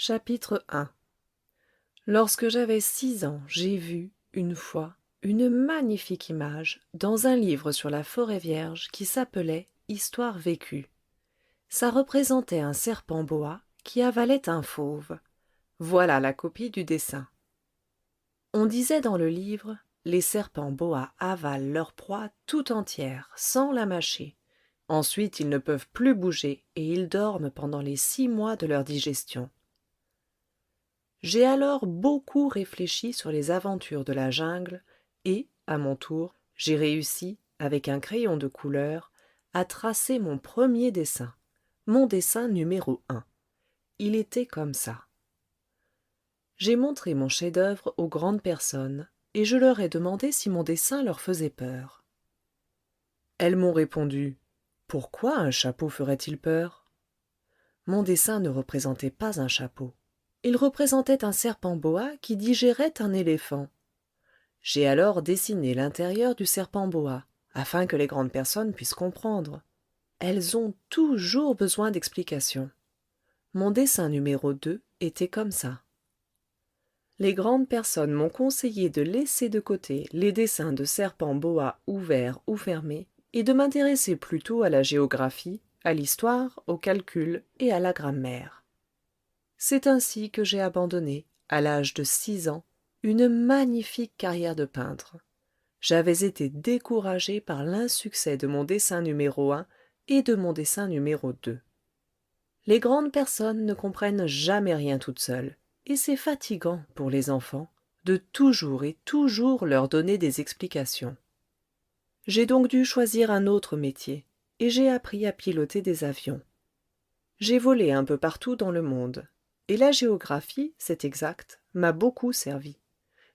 Chapitre I. Lorsque j'avais 6 ans, j'ai vu, une fois, une magnifique image dans un livre sur la forêt vierge qui s'appelait Histoire vécue. Ça représentait un serpent boa qui avalait un fauve. Voilà la copie du dessin. On disait dans le livre, les serpents boa avalent leur proie tout entière, sans la mâcher. Ensuite, ils ne peuvent plus bouger et ils dorment pendant les 6 mois de leur digestion. J'ai alors beaucoup réfléchi sur les aventures de la jungle et, à mon tour, j'ai réussi, avec un crayon de couleur, à tracer mon premier dessin, mon dessin numéro 1. Il était comme ça. J'ai montré mon chef-d'œuvre aux grandes personnes et je leur ai demandé si mon dessin leur faisait peur. Elles m'ont répondu: Pourquoi un chapeau ferait-il peur? Mon dessin ne représentait pas un chapeau. Il représentait un serpent boa qui digérait un éléphant. J'ai alors dessiné l'intérieur du serpent boa, afin que les grandes personnes puissent comprendre. Elles ont toujours besoin d'explications. Mon dessin numéro 2 était comme ça. Les grandes personnes m'ont conseillé de laisser de côté les dessins de serpents boa ouverts ou fermés et de m'intéresser plutôt à la géographie, à l'histoire, au calcul et à la grammaire. C'est ainsi que j'ai abandonné, à l'âge de 6 ans, une magnifique carrière de peintre. J'avais été découragé par l'insuccès de mon dessin numéro 1 et de mon dessin numéro 2. Les grandes personnes ne comprennent jamais rien toutes seules, et c'est fatigant pour les enfants de toujours et toujours leur donner des explications. J'ai donc dû choisir un autre métier, et j'ai appris à piloter des avions. J'ai volé un peu partout dans le monde, et la géographie, c'est exact, m'a beaucoup servi.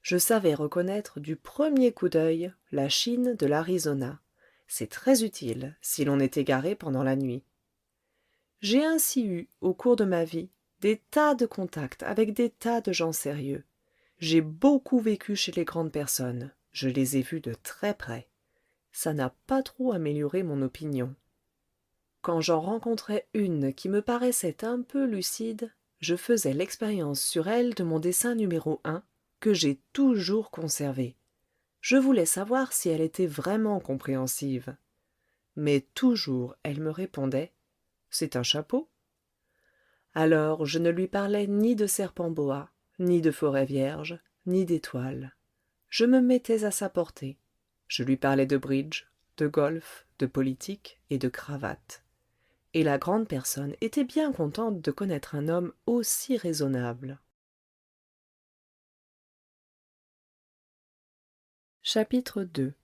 Je savais reconnaître du premier coup d'œil la Chine de l'Arizona. C'est très utile si l'on est égaré pendant la nuit. J'ai ainsi eu, au cours de ma vie, des tas de contacts avec des tas de gens sérieux. J'ai beaucoup vécu chez les grandes personnes. Je les ai vus de très près. Ça n'a pas trop amélioré mon opinion. Quand j'en rencontrais une qui me paraissait un peu lucide, je faisais l'expérience sur elle de mon dessin numéro 1, que j'ai toujours conservé. Je voulais savoir si elle était vraiment compréhensive. Mais toujours elle me répondait: C'est un chapeau. Alors je ne lui parlais ni de serpent boa, ni de forêt vierge, ni d'étoiles. Je me mettais à sa portée. Je lui parlais de bridge, de golf, de politique et de cravate. Et la grande personne était bien contente de connaître un homme aussi raisonnable. Chapitre 2.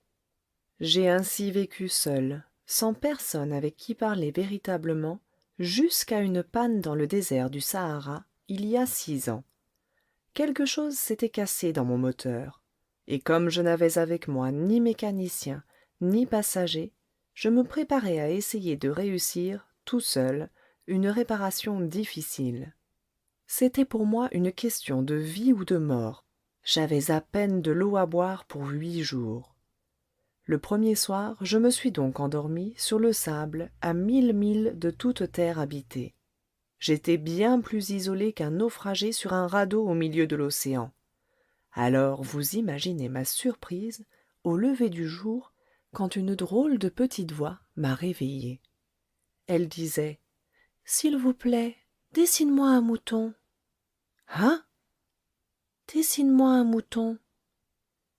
J'ai ainsi vécu seul, sans personne avec qui parler véritablement, jusqu'à une panne dans le désert du Sahara, il y a 6 ans. Quelque chose s'était cassé dans mon moteur, et comme je n'avais avec moi ni mécanicien, ni passager, je me préparais à essayer de réussir, tout seul, une réparation difficile. C'était pour moi une question de vie ou de mort. J'avais à peine de l'eau à boire pour 8 jours. Le premier soir, je me suis donc endormi sur le sable à 1000 milles de toute terre habitée. J'étais bien plus isolé qu'un naufragé sur un radeau au milieu de l'océan. Alors vous imaginez ma surprise, au lever du jour, quand une drôle de petite voix m'a réveillé. Elle disait: S'il vous plaît, dessine-moi un mouton. Hein? Dessine-moi un mouton.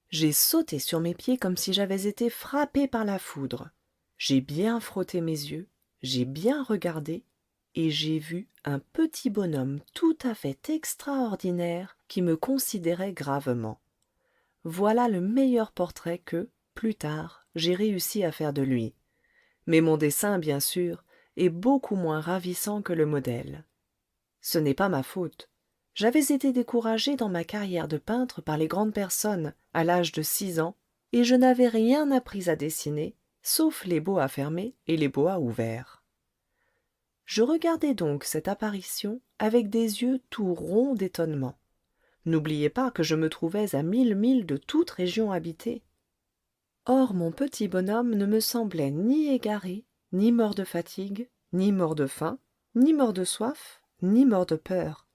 J'ai sauté sur mes pieds comme si j'avais été frappé par la foudre. J'ai bien frotté mes yeux, j'ai bien regardé, et j'ai vu un petit bonhomme tout à fait extraordinaire qui me considérait gravement. Voilà le meilleur portrait que, plus tard, j'ai réussi à faire de lui. Mais mon dessin, bien sûr, est beaucoup moins ravissant que le modèle. Ce n'est pas ma faute. J'avais été découragé dans ma carrière de peintre par les grandes personnes, à l'âge de 6 ans, et je n'avais rien appris à dessiner, sauf les boas fermés et les boas ouverts. Je regardais donc cette apparition avec des yeux tout ronds d'étonnement. N'oubliez pas que je me trouvais à 1000 milles de toute région habitée. Or mon petit bonhomme ne me semblait ni égaré, ni mort de fatigue, ni mort de faim, ni mort de soif, ni mort de peur.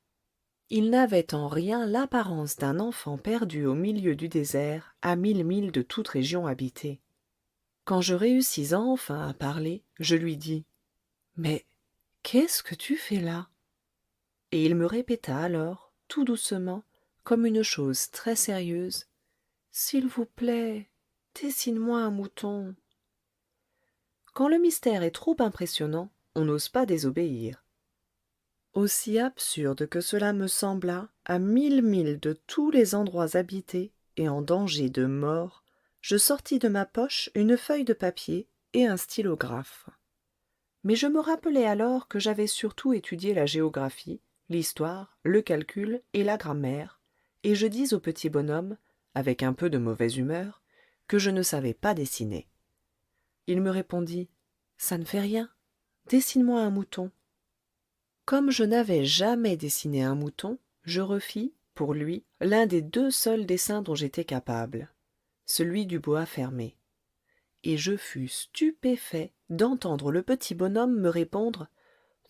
Il n'avait en rien l'apparence d'un enfant perdu au milieu du désert, à 1000 milles de toute région habitée. Quand je réussis enfin à parler, je lui dis: Mais qu'est-ce que tu fais là? Et il me répéta alors, tout doucement, comme une chose très sérieuse: S'il vous plaît, dessine-moi un mouton. Quand le mystère est trop impressionnant, on n'ose pas désobéir. Aussi absurde que cela me sembla, à 1000 milles de tous les endroits habités et en danger de mort, je sortis de ma poche une feuille de papier et un stylographe. Mais je me rappelai alors que j'avais surtout étudié la géographie, l'histoire, le calcul et la grammaire, et je dis au petit bonhomme, avec un peu de mauvaise humeur, que je ne savais pas dessiner. Il me répondit: Ça ne fait rien, dessine-moi un mouton. Comme je n'avais jamais dessiné un mouton, je refis, pour lui, l'un des 2 seuls dessins dont j'étais capable, celui du bois fermé. Et je fus stupéfait d'entendre le petit bonhomme me répondre: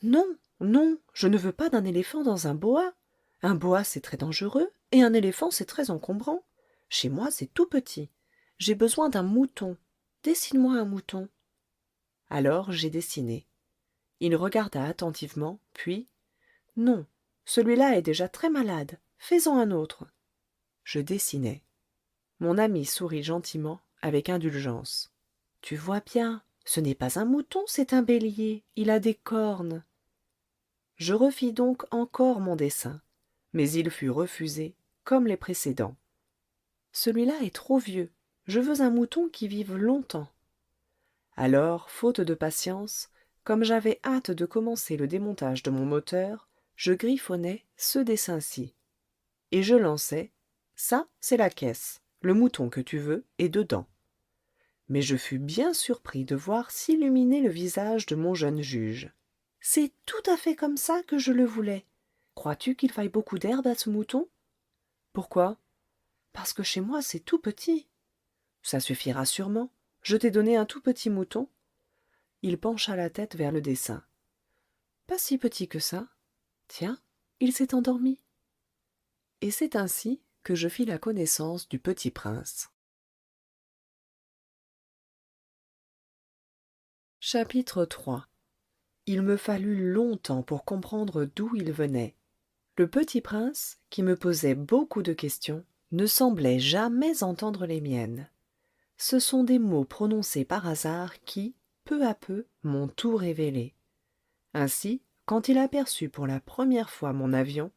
Non, non, je ne veux pas d'un éléphant dans un boa. Un boa, c'est très dangereux, et un éléphant, c'est très encombrant. Chez moi, c'est tout petit. J'ai besoin d'un mouton. Dessine-moi un mouton. Alors j'ai dessiné. Il regarda attentivement, puis: Non, celui-là est déjà très malade. Fais-en un autre. Je dessinai. Mon ami sourit gentiment, avec indulgence. Tu vois bien, ce n'est pas un mouton, c'est un bélier. Il a des cornes. Je refis donc encore mon dessin, mais il fut refusé, comme les précédents. Celui-là est trop vieux. Je veux un mouton qui vive longtemps. Alors, faute de patience, comme j'avais hâte de commencer le démontage de mon moteur, je griffonnai ce dessin-ci. Et je lançai: Ça, c'est la caisse. Le mouton que tu veux est dedans. Mais je fus bien surpris de voir s'illuminer le visage de mon jeune juge. C'est tout à fait comme ça que je le voulais. Crois-tu qu'il faille beaucoup d'herbe à ce mouton? Pourquoi? Parce que chez moi c'est tout petit. Ça suffira sûrement. Je t'ai donné un tout petit mouton. Il pencha la tête vers le dessin. Pas si petit que ça. Tiens, il s'est endormi. Et c'est ainsi que je fis la connaissance du Petit Prince. Chapitre 3. Il me fallut longtemps pour comprendre d'où il venait. Le Petit Prince, qui me posait beaucoup de questions, ne semblait jamais entendre les miennes. Ce sont des mots prononcés par hasard qui, peu à peu, m'ont tout révélé. Ainsi, quand il aperçut pour la première fois mon avion,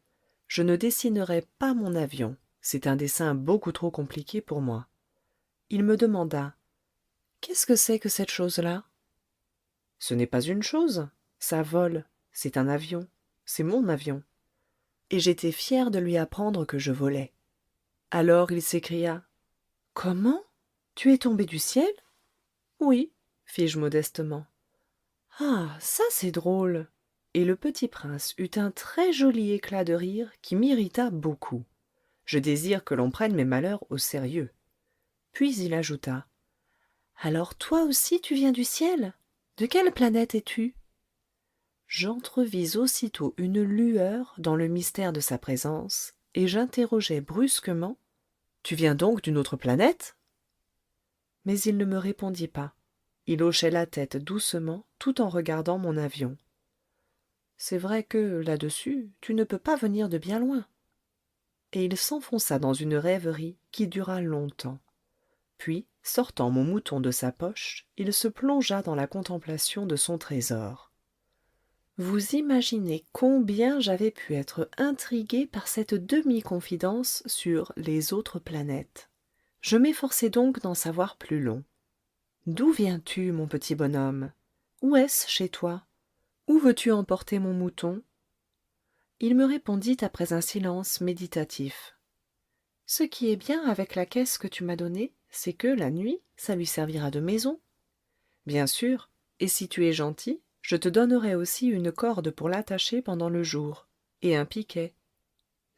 je ne dessinerai pas mon avion, c'est un dessin beaucoup trop compliqué pour moi. Il me demanda: Qu'est-ce que c'est que cette chose-là? Ce n'est pas une chose, ça vole, c'est un avion, c'est mon avion. Et j'étais fier de lui apprendre que je volais. Alors il s'écria: Comment? Tu es tombé du ciel? Oui, fis-je modestement. Ah, ça c'est drôle. Et le petit prince eut un très joli éclat de rire qui m'irrita beaucoup. Je désire que l'on prenne mes malheurs au sérieux. Puis il ajouta: Alors toi aussi tu viens du ciel? De quelle planète es-tu? J'entrevis aussitôt une lueur dans le mystère de sa présence, et j'interrogeai brusquement: Tu viens donc d'une autre planète? Mais il ne me répondit pas. Il hochait la tête doucement, tout en regardant mon avion. C'est vrai que, là-dessus, tu ne peux pas venir de bien loin. Et il s'enfonça dans une rêverie qui dura longtemps. Puis, sortant mon mouton de sa poche, il se plongea dans la contemplation de son trésor. Vous imaginez combien j'avais pu être intrigué par cette demi-confidence sur les autres planètes. Je m'efforçai donc d'en savoir plus long. D'où viens-tu, mon petit bonhomme? Où est-ce chez toi? Où veux-tu emporter mon mouton? Il me répondit après un silence méditatif. Ce qui est bien avec la caisse que tu m'as donnée, c'est que, la nuit, ça lui servira de maison. Bien sûr, et si tu es gentil, je te donnerai aussi une corde pour l'attacher pendant le jour, et un piquet.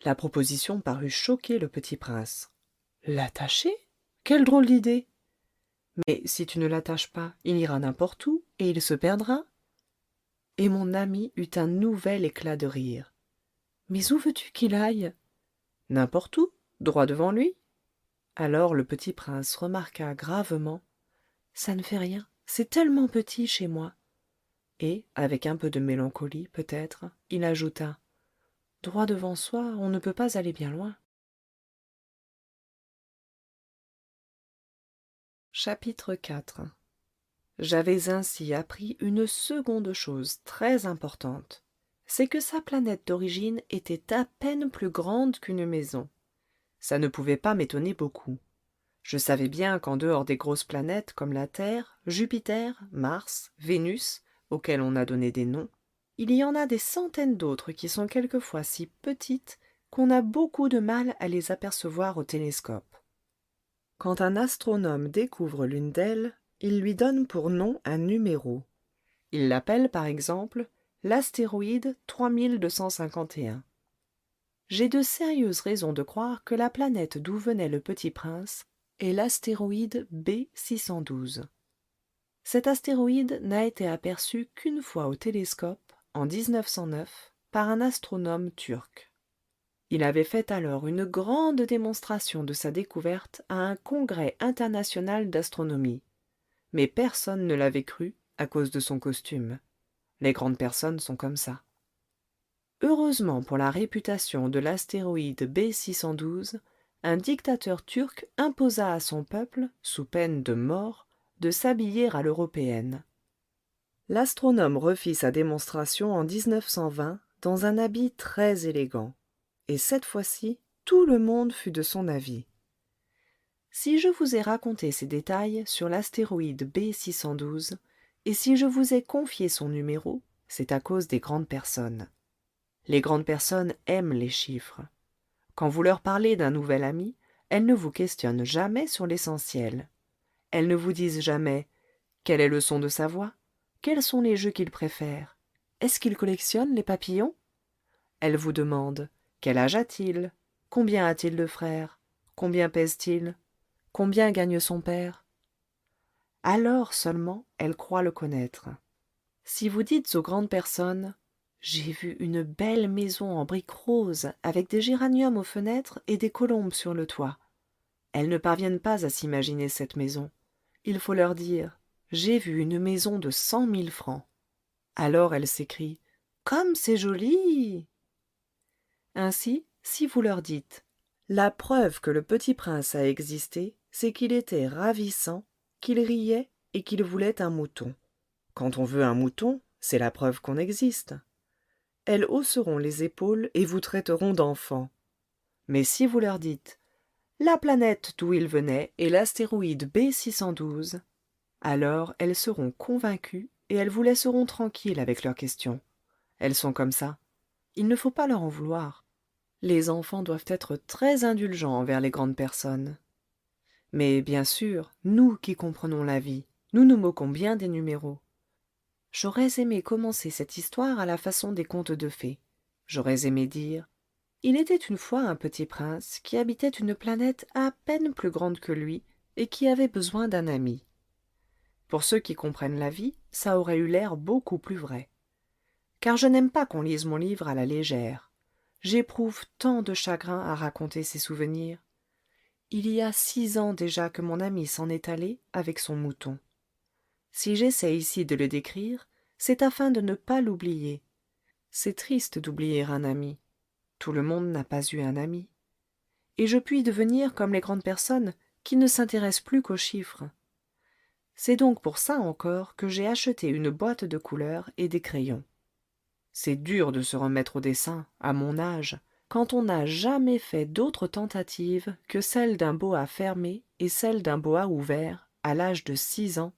La proposition parut choquer le petit prince. L'attacher? Quelle drôle d'idée! Mais si tu ne l'attaches pas, il ira n'importe où, et il se perdra. Et mon ami eut un nouvel éclat de rire. Mais où veux-tu qu'il aille? N'importe où, droit devant lui. Alors le petit prince remarqua gravement: ça ne fait rien, c'est tellement petit chez moi. Et, avec un peu de mélancolie peut-être, il ajouta: droit devant soi, on ne peut pas aller bien loin. Chapitre 4. J'avais ainsi appris une seconde chose très importante, c'est que sa planète d'origine était à peine plus grande qu'une maison. Ça ne pouvait pas m'étonner beaucoup. Je savais bien qu'en dehors des grosses planètes comme la Terre, Jupiter, Mars, Vénus, auxquelles on a donné des noms, il y en a des centaines d'autres qui sont quelquefois si petites qu'on a beaucoup de mal à les apercevoir au télescope. Quand un astronome découvre l'une d'elles, il lui donne pour nom un numéro. Il l'appelle par exemple l'astéroïde 3251. J'ai de sérieuses raisons de croire que la planète d'où venait le petit prince est l'astéroïde B612. Cet astéroïde n'a été aperçu qu'une fois au télescope, en 1909, par un astronome turc. Il avait fait alors une grande démonstration de sa découverte à un congrès international d'astronomie. Mais personne ne l'avait cru à cause de son costume. Les grandes personnes sont comme ça. Heureusement pour la réputation de l'astéroïde B612, un dictateur turc imposa à son peuple, sous peine de mort, de s'habiller à l'européenne. L'astronome refit sa démonstration en 1920 dans un habit très élégant. Et cette fois-ci, tout le monde fut de son avis. Si je vous ai raconté ces détails sur l'astéroïde B612, et si je vous ai confié son numéro, c'est à cause des grandes personnes. Les grandes personnes aiment les chiffres. Quand vous leur parlez d'un nouvel ami, elles ne vous questionnent jamais sur l'essentiel. Elles ne vous disent jamais: quel est le son de sa voix? Quels sont les jeux qu'il préfère? Est-ce qu'il collectionne les papillons? Elles vous demandent: quel âge a-t-il? Combien a-t-il de frères? Combien pèse-t-il? Combien gagne son père? Alors seulement elles croient le connaître. Si vous dites aux grandes personnes: j'ai vu une belle maison en briques roses avec des géraniums aux fenêtres et des colombes sur le toit, elles ne parviennent pas à s'imaginer cette maison. Il faut leur dire: j'ai vu une maison de 100 000 francs. Alors elles s'écrient: comme c'est joli! Ainsi, si vous leur dites: la preuve que le petit prince a existé, c'est qu'il était ravissant, qu'il riait et qu'il voulait un mouton. Quand on veut un mouton, c'est la preuve qu'on existe. Elles hausseront les épaules et vous traiteront d'enfant. Mais si vous leur dites: la planète d'où il venait est l'astéroïde B612, alors elles seront convaincues et elles vous laisseront tranquille avec leurs questions. Elles sont comme ça. Il ne faut pas leur en vouloir. Les enfants doivent être très indulgents envers les grandes personnes. Mais bien sûr, nous qui comprenons la vie, nous nous moquons bien des numéros. J'aurais aimé commencer cette histoire à la façon des contes de fées. J'aurais aimé dire: il était une fois un petit prince qui habitait une planète à peine plus grande que lui et qui avait besoin d'un ami. Pour ceux qui comprennent la vie, ça aurait eu l'air beaucoup plus vrai. Car je n'aime pas qu'on lise mon livre à la légère. J'éprouve tant de chagrin à raconter ces souvenirs. Il y a 6 ans déjà que mon ami s'en est allé avec son mouton. Si j'essaie ici de le décrire, c'est afin de ne pas l'oublier. C'est triste d'oublier un ami. Tout le monde n'a pas eu un ami. Et je puis devenir comme les grandes personnes qui ne s'intéressent plus qu'aux chiffres. C'est donc pour ça encore que j'ai acheté une boîte de couleurs et des crayons. C'est dur de se remettre au dessin, à mon âge, quand on n'a jamais fait d'autres tentatives que celle d'un boa fermé et celle d'un boa ouvert, à l'âge de 6 ans.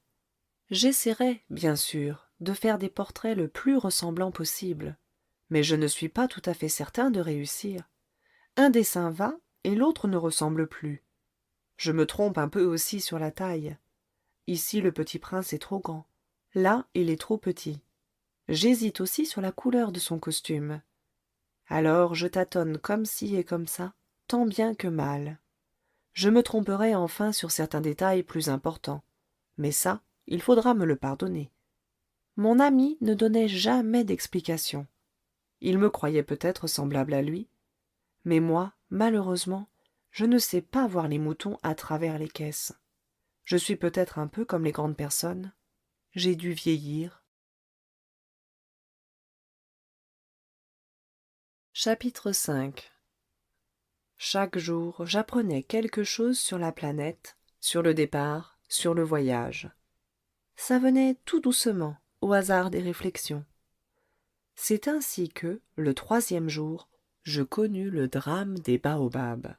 J'essaierai, bien sûr, de faire des portraits le plus ressemblants possible, mais je ne suis pas tout à fait certain de réussir. Un dessin va, et l'autre ne ressemble plus. Je me trompe un peu aussi sur la taille. Ici le petit prince est trop grand, là il est trop petit. J'hésite aussi sur la couleur de son costume. Alors je tâtonne comme ci et comme ça, tant bien que mal. Je me tromperai enfin sur certains détails plus importants, mais ça, il faudra me le pardonner. Mon ami ne donnait jamais d'explication. Il me croyait peut-être semblable à lui, mais moi, malheureusement, je ne sais pas voir les moutons à travers les caisses. Je suis peut-être un peu comme les grandes personnes. J'ai dû vieillir. Chapitre 5. Chaque jour, j'apprenais quelque chose sur la planète, sur le départ, sur le voyage. Ça venait tout doucement, au hasard des réflexions. C'est ainsi que, le troisième jour, je connus le drame des baobabs.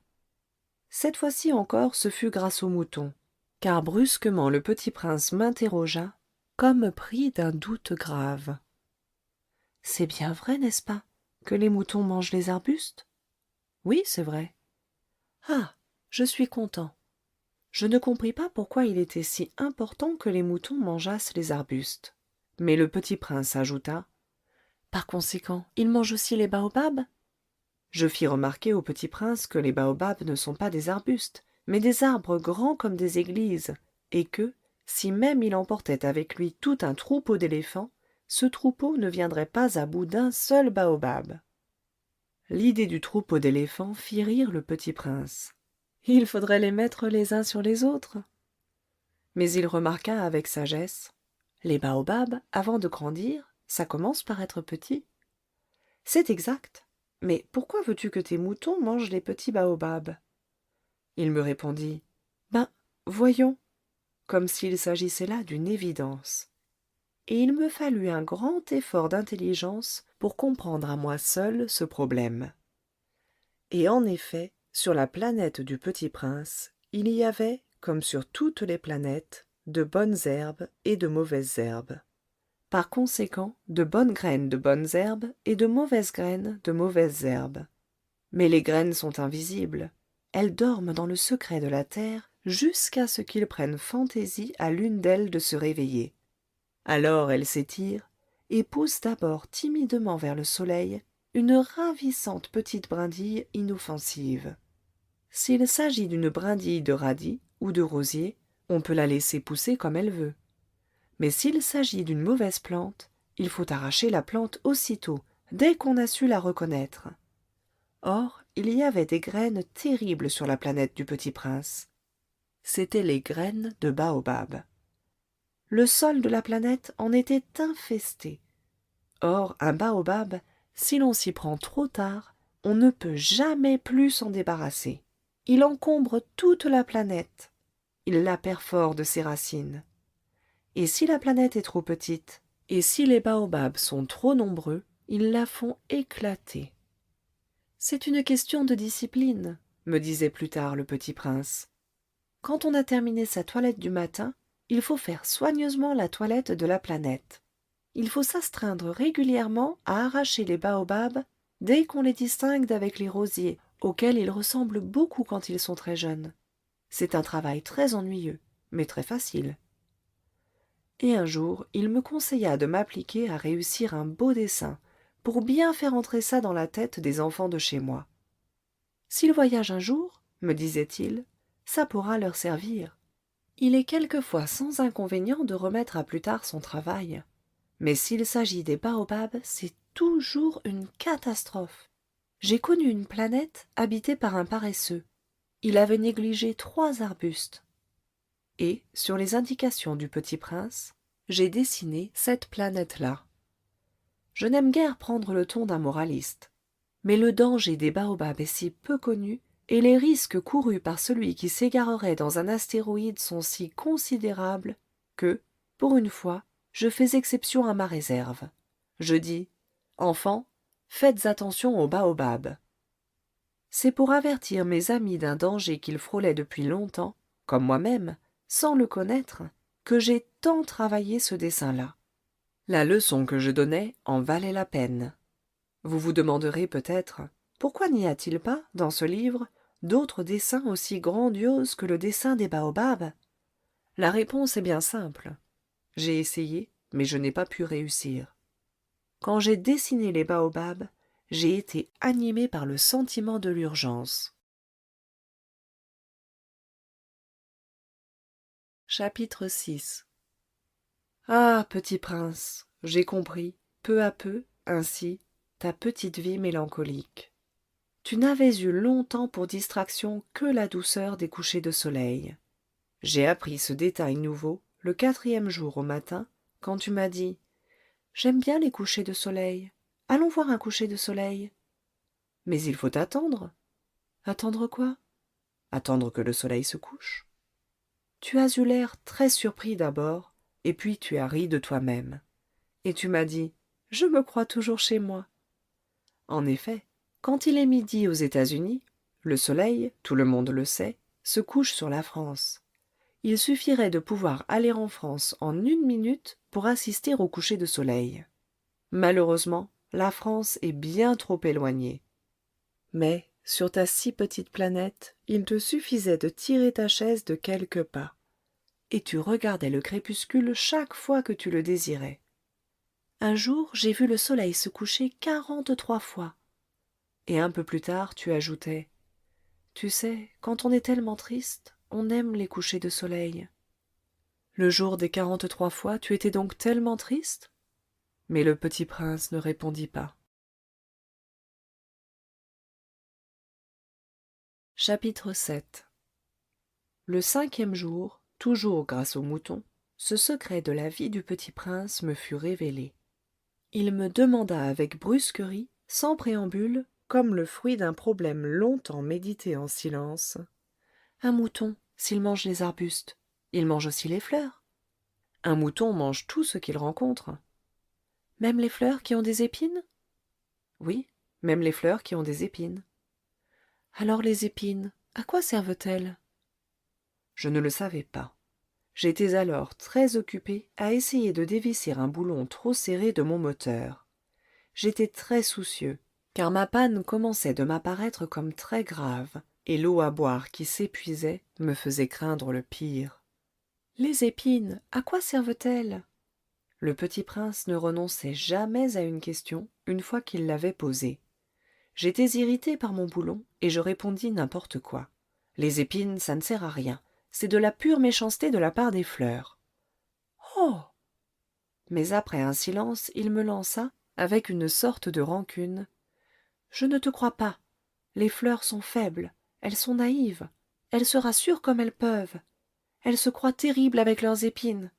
Cette fois-ci encore, ce fut grâce aux moutons, car brusquement le petit prince m'interrogea, comme pris d'un doute grave. C'est bien vrai, n'est-ce pas, que les moutons mangent les arbustes? Oui, c'est vrai. Ah, je suis content. Je ne compris pas pourquoi il était si important que les moutons mangeassent les arbustes. Mais le petit prince ajouta: par conséquent, ils mangent aussi les baobabs? Je fis remarquer au petit prince que les baobabs ne sont pas des arbustes, mais des arbres grands comme des églises, et que, si même il emportait avec lui tout un troupeau d'éléphants, ce troupeau ne viendrait pas à bout d'un seul baobab. L'idée du troupeau d'éléphants fit rire le petit prince. Il faudrait les mettre les uns sur les autres. Mais il remarqua avec sagesse: les baobabs, avant de grandir, ça commence par être petit. C'est exact. Mais pourquoi veux-tu que tes moutons mangent les petits baobabs? Il me répondit: ben, voyons, comme s'il s'agissait là d'une évidence. Et il me fallut un grand effort d'intelligence pour comprendre à moi seul ce problème. Et en effet, sur la planète du Petit Prince, il y avait, comme sur toutes les planètes, de bonnes herbes et de mauvaises herbes. Par conséquent, de bonnes graines de bonnes herbes et de mauvaises graines de mauvaises herbes. Mais les graines sont invisibles. Elles dorment dans le secret de la terre jusqu'à ce qu'il prenne fantaisie à l'une d'elles de se réveiller. Alors elles s'étirent et poussent d'abord timidement vers le soleil une ravissante petite brindille inoffensive. S'il s'agit d'une brindille de radis ou de rosier, on peut la laisser pousser comme elle veut. Mais s'il s'agit d'une mauvaise plante, il faut arracher la plante aussitôt, dès qu'on a su la reconnaître. Or, il y avait des graines terribles sur la planète du Petit Prince. C'étaient les graines de baobab. Le sol de la planète en était infesté. Or, un baobab, si l'on s'y prend trop tard, on ne peut jamais plus s'en débarrasser. Il encombre toute la planète. Il la perfore de ses racines. Et si la planète est trop petite, et si les baobabs sont trop nombreux, ils la font éclater. C'est une question de discipline, me disait plus tard le petit prince. Quand on a terminé sa toilette du matin, il faut faire soigneusement la toilette de la planète. Il faut s'astreindre régulièrement à arracher les baobabs dès qu'on les distingue d'avec les rosiers, auxquels ils ressemblent beaucoup quand ils sont très jeunes. C'est un travail très ennuyeux, mais très facile. Et un jour, il me conseilla de m'appliquer à réussir un beau dessin, pour bien faire entrer ça dans la tête des enfants de chez moi. S'ils voyagent un jour, me disait-il, ça pourra leur servir. Il est quelquefois sans inconvénient de remettre à plus tard son travail. Mais s'il s'agit des baobabs, c'est toujours une catastrophe. J'ai connu une planète habitée par un paresseux. Il avait négligé 3 arbustes. Et, sur les indications du petit prince, j'ai dessiné cette planète-là. Je n'aime guère prendre le ton d'un moraliste, mais le danger des baobabs est si peu connu, et les risques courus par celui qui s'égarerait dans un astéroïde sont si considérables, que, pour une fois, je fais exception à ma réserve. Je dis: enfants, faites attention aux baobabs. C'est pour avertir mes amis d'un danger qu'ils frôlaient depuis longtemps, comme moi-même, sans le connaître, que j'ai tant travaillé ce dessin-là. La leçon que je donnais en valait la peine. Vous vous demanderez peut-être: pourquoi n'y a-t-il pas, dans ce livre, d'autres dessins aussi grandioses que le dessin des baobabs? La réponse est bien simple. J'ai essayé, mais je n'ai pas pu réussir. Quand j'ai dessiné les baobabs, j'ai été animé par le sentiment de l'urgence. Chapitre 6. Ah, petit prince, j'ai compris, peu à peu, ainsi, ta petite vie mélancolique. Tu n'avais eu longtemps pour distraction que la douceur des couchers de soleil. J'ai appris ce détail nouveau le 4e jour au matin, quand tu m'as dit: j'aime bien les couchers de soleil. Allons voir un coucher de soleil. Mais il faut attendre. Attendre quoi? Attendre que le soleil se couche. Tu as eu l'air très surpris d'abord, et puis tu as ri de toi-même. Et tu m'as dit: je me crois toujours chez moi. En effet, quand il est midi aux États-Unis, le soleil, tout le monde le sait, se couche sur la France. Il suffirait de pouvoir aller en France en 1 minute pour assister au coucher de soleil. Malheureusement, la France est bien trop éloignée. Mais, sur ta si petite planète, il te suffisait de tirer ta chaise de quelques pas. Et tu regardais le crépuscule chaque fois que tu le désirais. Un jour, j'ai vu le soleil se coucher 43 fois. Et un peu plus tard, tu ajoutais: tu sais, quand on est tellement triste, on aime les couchers de soleil. Le jour des 43 fois, tu étais donc tellement triste? Mais le petit prince ne répondit pas. Chapitre 7. Le 5e jour, toujours grâce au mouton, ce secret de la vie du petit prince me fut révélé. Il me demanda avec brusquerie, sans préambule, comme le fruit d'un problème longtemps médité en silence: un mouton, s'il mange les arbustes, il mange aussi les fleurs? Un mouton mange tout ce qu'il rencontre. Même les fleurs qui ont des épines? Oui, même les fleurs qui ont des épines. Alors les épines, à quoi servent-elles? Je ne le savais pas. J'étais alors très occupé à essayer de dévisser un boulon trop serré de mon moteur. J'étais très soucieux, car ma panne commençait de m'apparaître comme très grave, et l'eau à boire qui s'épuisait me faisait craindre le pire. Les épines, à quoi servent-elles? Le petit prince ne renonçait jamais à une question une fois qu'il l'avait posée. J'étais irrité par mon boulon, et je répondis n'importe quoi. Les épines, ça ne sert à rien. C'est de la pure méchanceté de la part des fleurs. Oh! Mais après un silence, il me lança, avec une sorte de rancune: je ne te crois pas. Les fleurs sont faibles, elles sont naïves, elles se rassurent comme elles peuvent. Elles se croient terribles avec leurs épines.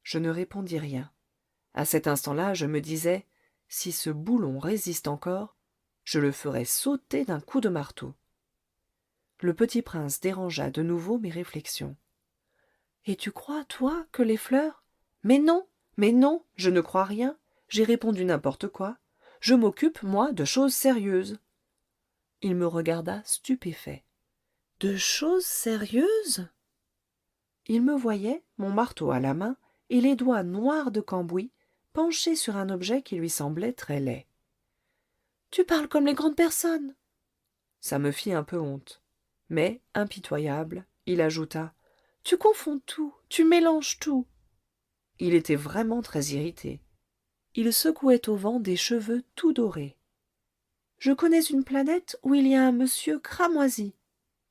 Je ne répondis rien. À cet instant-là, je me disais: si ce boulon résiste encore, je le ferai sauter d'un coup de marteau. Le petit prince dérangea de nouveau mes réflexions. Et tu crois, toi, que les fleurs... mais non, je ne crois rien. J'ai répondu n'importe quoi. Je m'occupe, moi, de choses sérieuses. Il me regarda stupéfait. De choses sérieuses? Il me voyait, mon marteau à la main, et les doigts noirs de cambouis, penché sur un objet qui lui semblait très laid. Tu parles comme les grandes personnes. Ça me fit un peu honte. Mais, impitoyable, il ajouta: tu confonds tout, tu mélanges tout. Il était vraiment très irrité. Il secouait au vent des cheveux tout dorés. Je connais une planète où il y a un monsieur cramoisi.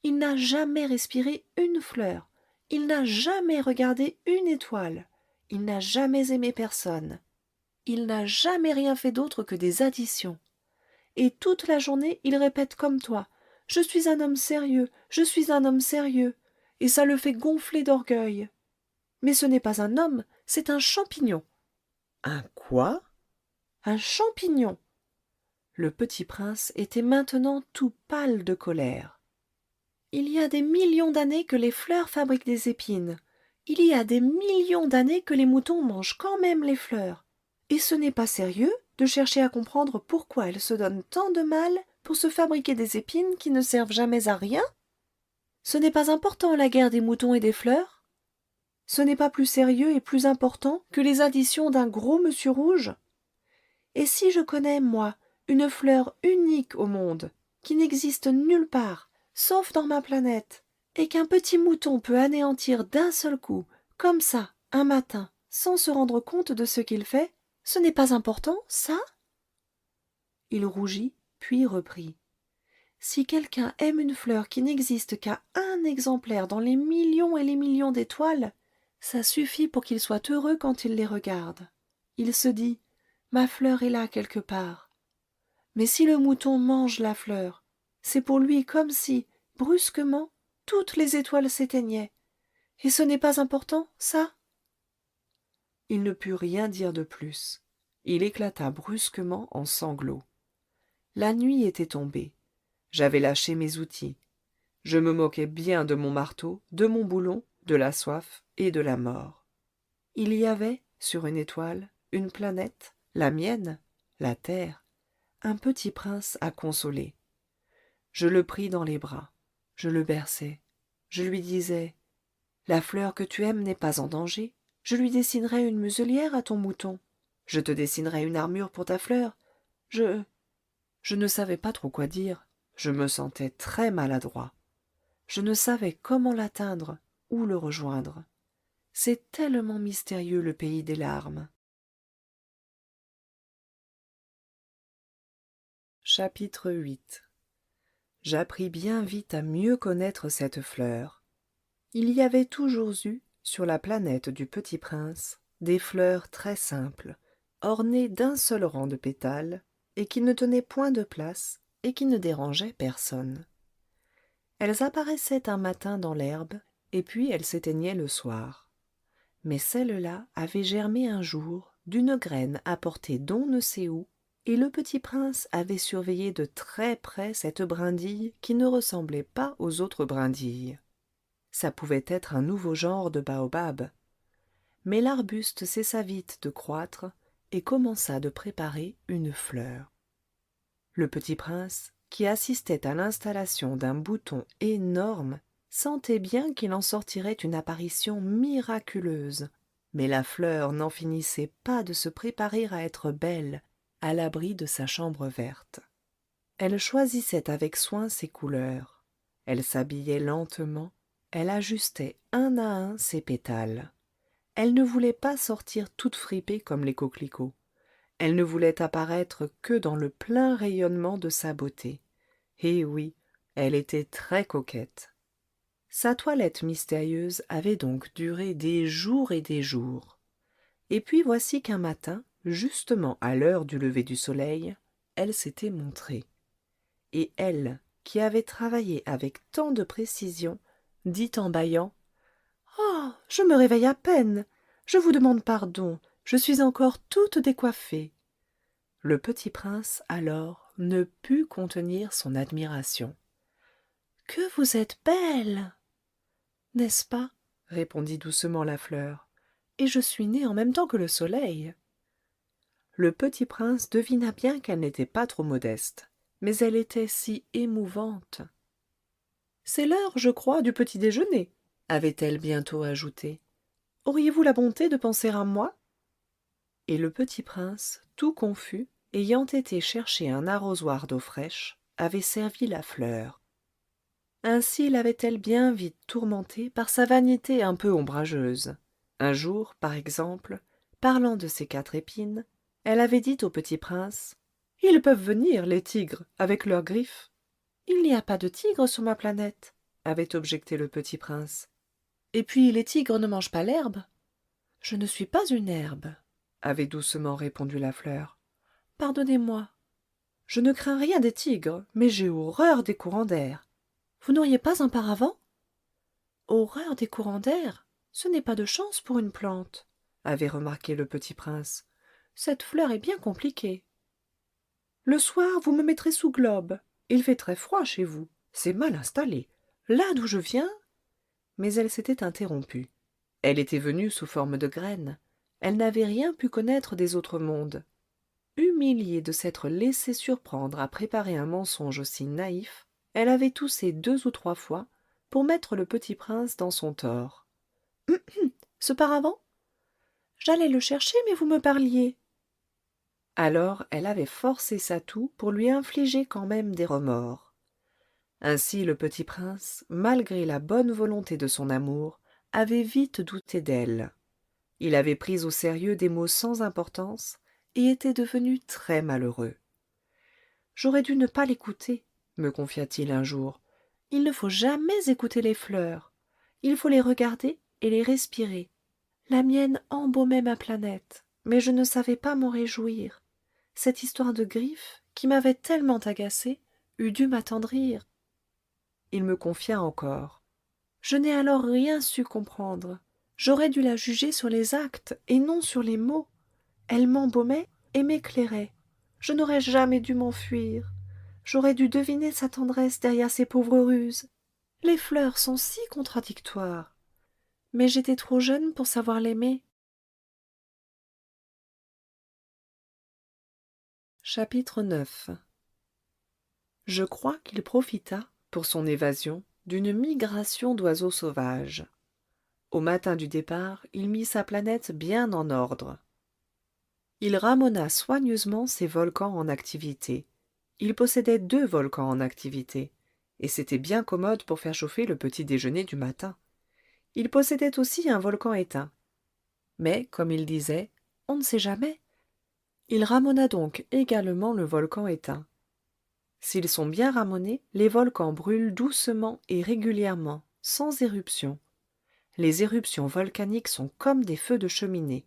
Il n'a jamais respiré une fleur. Il n'a jamais regardé une étoile. Il n'a jamais aimé personne. Il n'a jamais rien fait d'autre que des additions. Et toute la journée, il répète comme toi: je suis un homme sérieux, je suis un homme sérieux. Et ça le fait gonfler d'orgueil. Mais ce n'est pas un homme, c'est un champignon. Un quoi? Un champignon. Le petit prince était maintenant tout pâle de colère. Il y a des millions d'années que les fleurs fabriquent des épines. Il y a des millions d'années que les moutons mangent quand même les fleurs. Et ce n'est pas sérieux de chercher à comprendre pourquoi elles se donnent tant de mal pour se fabriquer des épines qui ne servent jamais à rien? Ce n'est pas important, la guerre des moutons et des fleurs? Ce n'est pas plus sérieux et plus important que les additions d'un gros monsieur rouge? Et si je connais, moi, une fleur unique au monde, qui n'existe nulle part, sauf dans ma planète, et qu'un petit mouton peut anéantir d'un seul coup, comme ça, un matin, sans se rendre compte de ce qu'il fait, ce n'est pas important, ça? Il rougit, puis reprit: si quelqu'un aime une fleur qui n'existe qu'à un exemplaire dans les millions et les millions d'étoiles, ça suffit pour qu'il soit heureux quand il les regarde. Il se dit: ma fleur est là quelque part. Mais si le mouton mange la fleur, c'est pour lui comme si, brusquement, toutes les étoiles s'éteignaient. Et ce n'est pas important, ça? Il ne put rien dire de plus. Il éclata brusquement en sanglots. La nuit était tombée. J'avais lâché mes outils. Je me moquais bien de mon marteau, de mon boulon, de la soif et de la mort. Il y avait, sur une étoile, une planète, la mienne, la terre, un petit prince à consoler. Je le pris dans les bras. Je le berçai. Je lui disais: la fleur que tu aimes n'est pas en danger. Je lui dessinerai une muselière à ton mouton. Je te dessinerai une armure pour ta fleur. Je ne savais pas trop quoi dire. Je me sentais très maladroit. Je ne savais comment l'atteindre, où le rejoindre. C'est tellement mystérieux le pays des larmes. Chapitre 8. J'appris bien vite à mieux connaître cette fleur. Il y avait toujours eu, sur la planète du Petit Prince, des fleurs très simples, ornées d'un seul rang de pétales, et qui ne tenaient point de place, et qui ne dérangeaient personne. Elles apparaissaient un matin dans l'herbe, et puis elles s'éteignaient le soir. Mais celle-là avait germé un jour, d'une graine apportée d'on ne sait où, et le Petit Prince avait surveillé de très près cette brindille qui ne ressemblait pas aux autres brindilles. Ça pouvait être un nouveau genre de baobab. Mais l'arbuste cessa vite de croître et commença de préparer une fleur. Le Petit Prince, qui assistait à l'installation d'un bouton énorme, sentait bien qu'il en sortirait une apparition miraculeuse, mais la fleur n'en finissait pas de se préparer à être belle, à l'abri de sa chambre verte. Elle choisissait avec soin ses couleurs, elle s'habillait lentement, elle ajustait un à un ses pétales. Elle ne voulait pas sortir toute fripée comme les coquelicots. Elle ne voulait apparaître que dans le plein rayonnement de sa beauté. Et oui, elle était très coquette. Sa toilette mystérieuse avait donc duré des jours et des jours. Et puis voici qu'un matin, justement à l'heure du lever du soleil, elle s'était montrée. Et elle, qui avait travaillé avec tant de précision, dit en bâillant: «Oh, je me réveille à peine. Je vous demande pardon, je suis encore toute décoiffée.» Le Petit Prince, alors, ne put contenir son admiration. «Que vous êtes belle!» «N'est-ce pas?» répondit doucement la fleur. «Et je suis née en même temps que le soleil.» Le Petit Prince devina bien qu'elle n'était pas trop modeste, mais elle était si émouvante. «C'est l'heure, je crois, du petit déjeuner», avait-elle bientôt ajouté. «Auriez-vous la bonté de penser à moi?» Et le Petit Prince, tout confus, ayant été chercher un arrosoir d'eau fraîche, avait servi la fleur. Ainsi l'avait-elle bien vite tourmentée par sa vanité un peu ombrageuse. Un jour, par exemple, parlant de ses 4 épines, elle avait dit au Petit Prince: «Ils peuvent venir, les tigres, avec leurs griffes.» «Il n'y a pas de tigres sur ma planète», avait objecté le Petit Prince. «Et puis les tigres ne mangent pas l'herbe.» «Je ne suis pas une herbe», avait doucement répondu la fleur. «Pardonnez-moi. Je ne crains rien des tigres, mais j'ai horreur des courants d'air. Vous n'auriez pas un paravent?» «Horreur des courants d'air, ce n'est pas de chance pour une plante», avait remarqué le Petit Prince. «Cette fleur est bien compliquée.» «Le soir, vous me mettrez sous globe. Il fait très froid chez vous. C'est mal installé. Là d'où je viens...» Mais elle s'était interrompue. Elle était venue sous forme de graine. Elle n'avait rien pu connaître des autres mondes. Humiliée de s'être laissée surprendre à préparer un mensonge aussi naïf, elle avait toussé 2 ou 3 fois pour mettre le Petit Prince dans son tort. «Ce paravent? J'allais le chercher, mais vous me parliez.» Alors elle avait forcé sa toux pour lui infliger quand même des remords. Ainsi le Petit Prince, malgré la bonne volonté de son amour, avait vite douté d'elle. Il avait pris au sérieux des mots sans importance et était devenu très malheureux. «J'aurais dû ne pas l'écouter», me confia-t-il un jour. «Il ne faut jamais écouter les fleurs. Il faut les regarder et les respirer. La mienne embaumait ma planète, mais je ne savais pas m'en réjouir. Cette histoire de griffes, qui m'avait tellement agacé, eût dû m'attendrir. Il me confia encore. Je n'ai alors rien su comprendre. J'aurais dû la juger sur les actes et non sur les mots. Elle m'embaumait et m'éclairait. Je n'aurais jamais dû m'enfuir. J'aurais dû deviner sa tendresse derrière ses pauvres ruses. Les fleurs sont si contradictoires. Mais j'étais trop jeune pour savoir l'aimer. Chapitre 9. Je crois qu'il profita, pour son évasion, d'une migration d'oiseaux sauvages. Au matin du départ, il mit sa planète bien en ordre. Il ramena soigneusement ses volcans en activité. Il possédait 2 volcans en activité, et c'était bien commode pour faire chauffer le petit déjeuner du matin. Il possédait aussi un volcan éteint. Mais, comme il disait, on ne sait jamais. Il ramena donc également le volcan éteint. S'ils sont bien ramonés, les volcans brûlent doucement et régulièrement, sans éruption. Les éruptions volcaniques sont comme des feux de cheminée.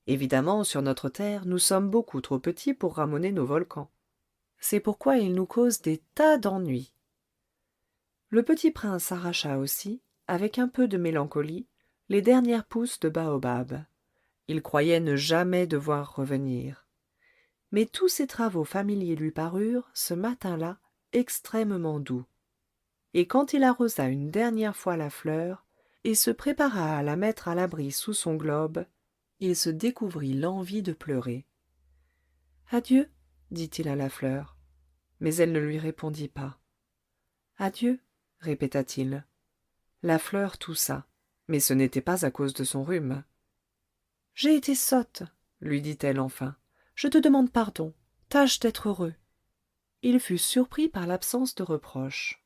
Évidemment, sur notre Terre, nous sommes beaucoup trop petits pour ramoner nos volcans. C'est pourquoi ils nous causent des tas d'ennuis. Le petit prince arracha aussi, avec un peu de mélancolie, les dernières pousses de baobab. Il croyait ne jamais devoir revenir. Mais tous ces travaux familiers lui parurent, ce matin-là, extrêmement doux. Et quand il arrosa une dernière fois la fleur, et se prépara à la mettre à l'abri sous son globe, il se découvrit l'envie de pleurer. « Adieu, dit-il à la fleur. Mais elle ne lui répondit pas. « Adieu, répéta-t-il. La fleur toussa, mais ce n'était pas à cause de son rhume. « J'ai été sotte, lui dit-elle enfin. Je te demande pardon. Tâche d'être heureux. » Il fut surpris par l'absence de reproche.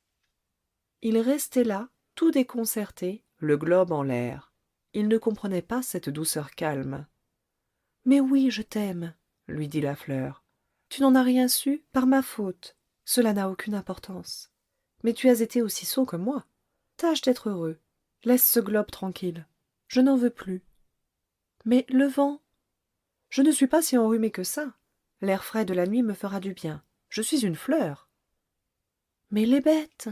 Il restait là, tout déconcerté, le globe en l'air. Il ne comprenait pas cette douceur calme. « Mais oui, je t'aime, lui dit la fleur. Tu n'en as rien su, par ma faute. Cela n'a aucune importance. Mais tu as été aussi sot que moi. Tâche d'être heureux. Laisse ce globe tranquille. Je n'en veux plus. Mais le vent? Je ne suis pas si enrhumée que ça. L'air frais de la nuit me fera du bien. Je suis une fleur. Mais les bêtes?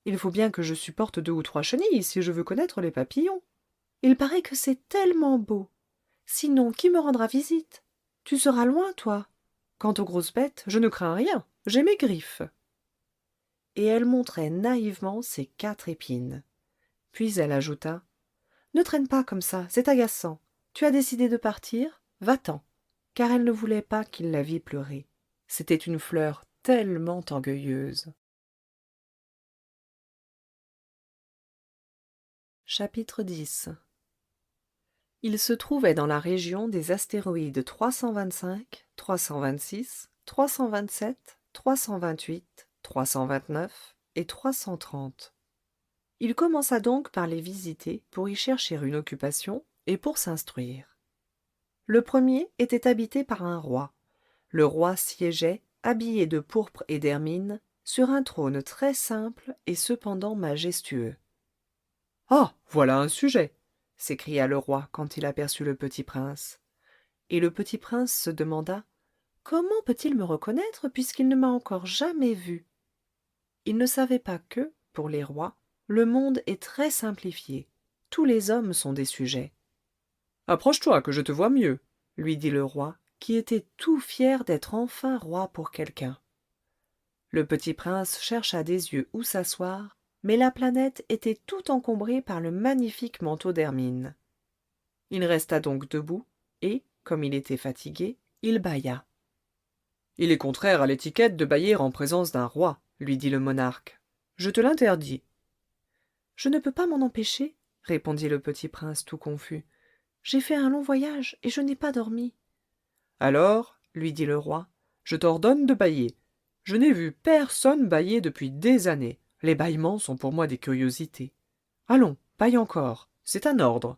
Il faut bien que je supporte 2 ou 3 chenilles si je veux connaître les papillons. Il paraît que c'est tellement beau. Sinon, qui me rendra visite? Tu seras loin, toi. Quant aux grosses bêtes, je ne crains rien. J'ai mes griffes. Et elle montrait naïvement ses 4 épines. Puis elle ajouta: Ne traîne pas comme ça, c'est agaçant. Tu as décidé de partir, va-t'en. Car elle ne voulait pas qu'il la vît pleurer. C'était une fleur tellement orgueilleuse. Chapitre 10. Il se trouvait dans la région des astéroïdes 325, 326, 327, 328, 329 et 330. Il commença donc par les visiter pour y chercher une occupation et pour s'instruire. Le premier était habité par un roi. Le roi siégeait, habillé de pourpre et d'hermine, sur un trône très simple et cependant majestueux. « Ah, voilà un sujet !» s'écria le roi quand il aperçut le petit prince. Et le petit prince se demanda: comment peut-il me reconnaître puisqu'il ne m'a encore jamais vu? Il ne savait pas que, pour les rois, le monde est très simplifié. Tous les hommes sont des sujets. « Approche-toi, que je te vois mieux, lui dit le roi, qui était tout fier d'être enfin roi pour quelqu'un. Le petit prince chercha des yeux où s'asseoir, mais la planète était tout encombrée par le magnifique manteau d'hermine. Il resta donc debout, et, comme il était fatigué, il bâilla. « Il est contraire à l'étiquette de bâiller en présence d'un roi, lui dit le monarque. Je te l'interdis. »« Je ne peux pas m'en empêcher, répondit le petit prince tout confus. J'ai fait un long voyage et je n'ai pas dormi. »« Alors, lui dit le roi, je t'ordonne de bâiller. Je n'ai vu personne bâiller depuis des années. Les bâillements sont pour moi des curiosités. Allons, bâille encore, c'est un ordre. »«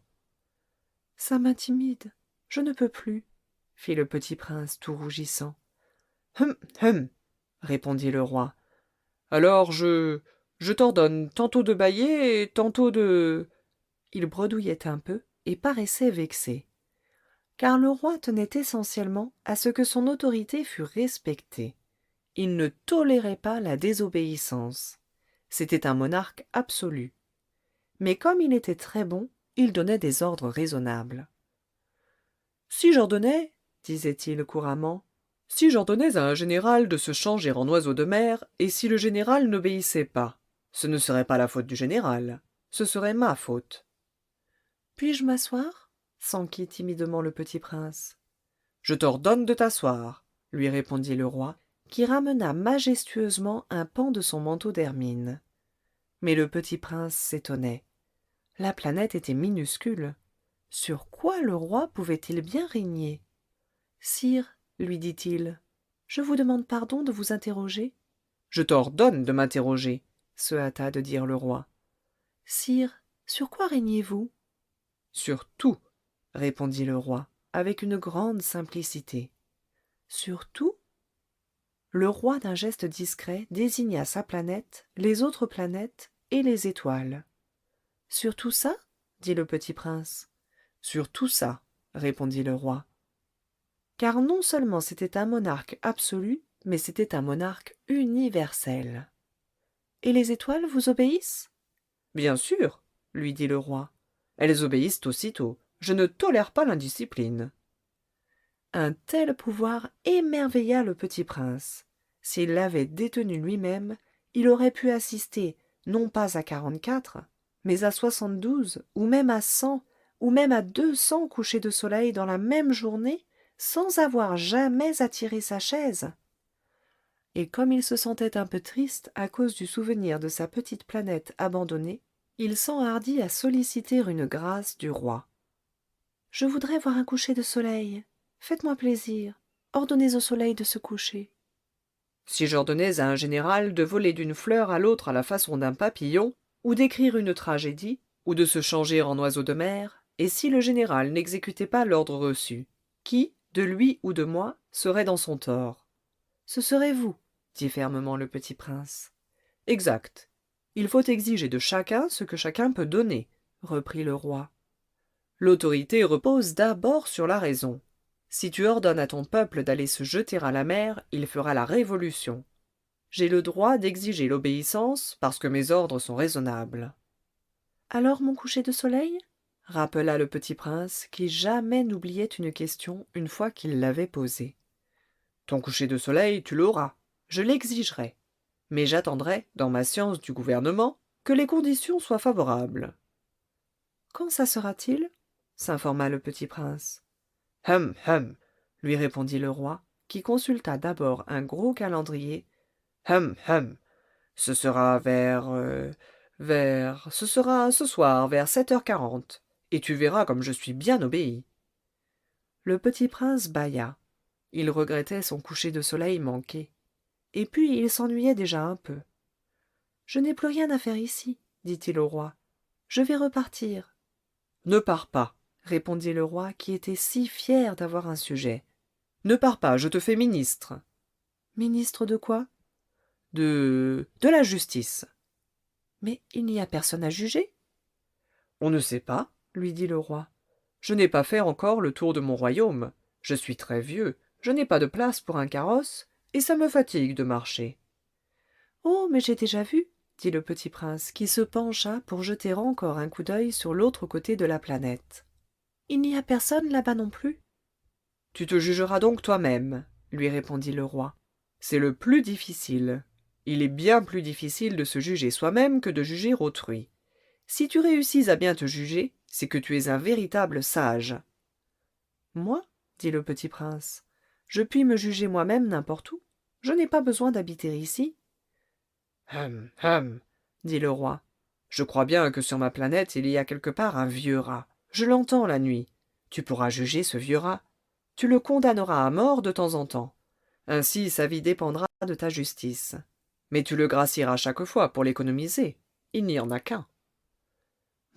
Ça m'intimide, je ne peux plus, fit le petit prince tout rougissant. Hum, hum, répondit le roi. Alors je t'ordonne tantôt de bâiller et tantôt de... Il bredouillait un peu et paraissait vexé. car le roi tenait essentiellement à ce que son autorité fût respectée. Il ne tolérait pas la désobéissance. C'était un monarque absolu. Mais comme il était très bon, il donnait des ordres raisonnables. Si j'ordonnais, disait-il couramment, si j'ordonnais à un général de se changer en oiseau de mer, et si le général n'obéissait pas, ce ne serait pas la faute du général, ce serait ma faute. Puis-je m'asseoir s'enquit timidement le petit prince. Je t'ordonne de t'asseoir, lui répondit le roi, qui ramena majestueusement un pan de son manteau d'hermine. Mais le petit prince s'étonnait. La planète était minuscule. Sur quoi le roi pouvait-il bien régner? Sire, lui dit-il, je vous demande pardon de vous interroger. Je t'ordonne de m'interroger, se hâta de dire le roi. Sire, sur quoi régnez-vous? Sur tout, répondit le roi, avec une grande simplicité. Sur tout? Le roi d'un geste discret désigna sa planète, les autres planètes et les étoiles. Sur tout ça? Dit le petit prince. Sur tout ça, répondit le roi. Car non seulement c'était un monarque absolu, mais c'était un monarque universel. Et les étoiles vous obéissent? Bien sûr, lui dit le roi. Elles obéissent aussitôt. Je ne tolère pas l'indiscipline. Un tel pouvoir émerveilla le petit prince. S'il l'avait détenu lui-même, il aurait pu assister, non pas à 44, mais à 72, ou même à 100, ou même à 200 couchers de soleil dans la même journée, sans avoir jamais à tirer sa chaise. Et comme il se sentait un peu triste à cause du souvenir de sa petite planète abandonnée, il s'enhardit à solliciter une grâce du roi. « Je voudrais voir un coucher de soleil. Faites-moi plaisir. Ordonnez au soleil de se coucher. » Si j'ordonnais à un général de voler d'une fleur à l'autre à la façon d'un papillon, ou d'écrire une tragédie, ou de se changer en oiseau de mer, et si le général n'exécutait pas l'ordre reçu, qui, de lui ou de moi, serait dans son tort? Ce serait vous, dit fermement le petit prince. Exact. Il faut exiger de chacun ce que chacun peut donner, reprit le roi. L'autorité repose d'abord sur la raison. Si tu ordonnes à ton peuple d'aller se jeter à la mer, il fera la révolution. J'ai le droit d'exiger l'obéissance parce que mes ordres sont raisonnables. Alors mon coucher de soleil? Rappela le petit prince, qui jamais n'oubliait une question une fois qu'il l'avait posée. Ton coucher de soleil, tu l'auras. Je l'exigerai. Mais j'attendrai, dans ma science du gouvernement, que les conditions soient favorables. Quand ça sera-t-il? S'informa le petit prince. Hum, lui répondit le roi, qui consulta d'abord un gros calendrier. Hum, ce sera ce sera ce soir vers 7h40, et tu verras comme je suis bien obéi. Le petit prince bâilla. Il regrettait son coucher de soleil manqué. Et puis il s'ennuyait déjà un peu. Je n'ai plus rien à faire ici, dit-il au roi. Je vais repartir. Ne pars pas, répondit le roi, qui était si fier d'avoir un sujet. Ne pars pas, je te fais ministre. Ministre de quoi? De la justice. Mais il n'y a personne à juger. On ne sait pas, lui dit le roi. Je n'ai pas fait encore le tour de mon royaume. Je suis très vieux, je n'ai pas de place pour un carrosse, et ça me fatigue de marcher. Oh, mais j'ai déjà vu, dit le petit prince, qui se pencha pour jeter encore un coup d'œil sur l'autre côté de la planète. Il n'y a personne là-bas non plus. Tu te jugeras donc toi-même, lui répondit le roi. C'est le plus difficile. Il est bien plus difficile de se juger soi-même que de juger autrui. Si tu réussis à bien te juger, c'est que tu es un véritable sage. Moi, dit le petit prince, je puis me juger moi-même n'importe où. Je n'ai pas besoin d'habiter ici. Dit le roi. Je crois bien que sur ma planète il y a quelque part un vieux rat. Je l'entends la nuit. Tu pourras juger ce vieux rat. Tu le condamneras à mort de temps en temps. Ainsi sa vie dépendra de ta justice. Mais tu le gracieras chaque fois pour l'économiser. Il n'y en a qu'un.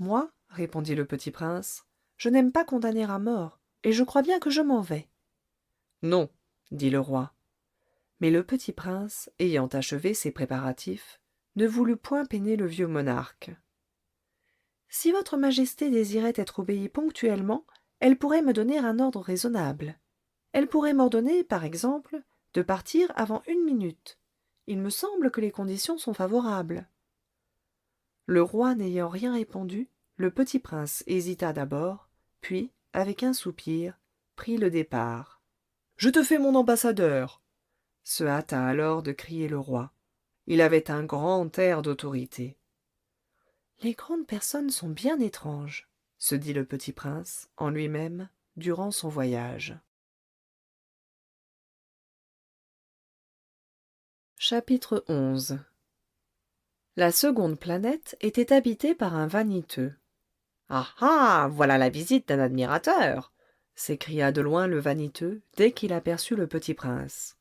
Moi, répondit le petit prince, je n'aime pas condamner à mort, et je crois bien que je m'en vais. Non, dit le roi. Mais le petit prince, ayant achevé ses préparatifs, ne voulut point peiner le vieux monarque. Si votre majesté désirait être obéie ponctuellement, Elle pourrait me donner un ordre raisonnable. Elle pourrait m'ordonner, par exemple, de partir avant 1 minute. Il me semble que les conditions sont favorables. Le roi n'ayant rien répondu, le petit prince hésita d'abord, puis, avec un soupir, prit le départ. Je te fais mon ambassadeur, se hâta alors de crier le roi. Il avait un grand air d'autorité. Les grandes personnes sont bien étranges, se dit le petit prince en lui-même durant son voyage. Chapitre 11. La seconde planète était habitée par un vaniteux. Ah ah, voilà la visite d'un admirateur, s'écria de loin le vaniteux dès qu'il aperçut le petit prince.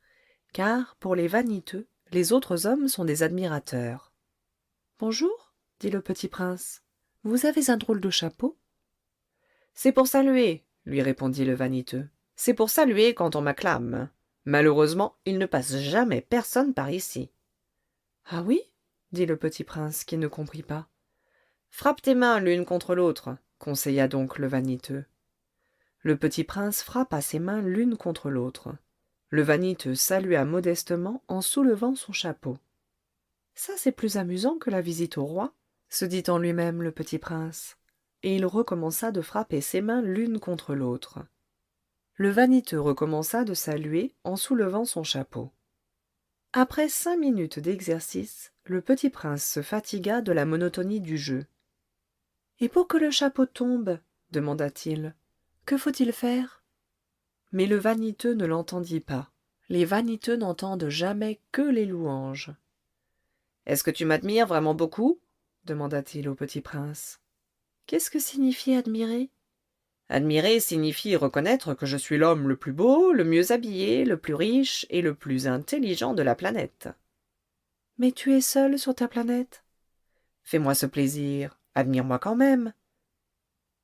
Car, pour les vaniteux, les autres hommes sont des admirateurs. Bonjour, dit le petit prince. Vous avez un drôle de chapeau. C'est pour saluer, lui répondit le vaniteux. C'est pour saluer quand on m'acclame. Malheureusement, il ne passe jamais personne par ici. Ah oui, dit le petit prince qui ne comprit pas. Frappe tes mains l'une contre l'autre, conseilla donc le vaniteux. Le petit prince frappa ses mains l'une contre l'autre. Le vaniteux salua modestement en soulevant son chapeau. Ça, c'est plus amusant que la visite au roi, se dit en lui-même le petit prince, et il recommença de frapper ses mains l'une contre l'autre. Le vaniteux recommença de saluer en soulevant son chapeau. Après 5 minutes d'exercice, le petit prince se fatigua de la monotonie du jeu. Et pour que le chapeau tombe, demanda-t-il, que faut-il faire? Mais le vaniteux ne l'entendit pas. Les vaniteux n'entendent jamais que les louanges. Est-ce que tu m'admires vraiment beaucoup? Demanda-t-il au petit prince. Qu'est-ce que signifie admirer? Admirer signifie reconnaître que je suis l'homme le plus beau, le mieux habillé, le plus riche et le plus intelligent de la planète. Mais tu es seul sur ta planète? Fais-moi ce plaisir, admire-moi quand même.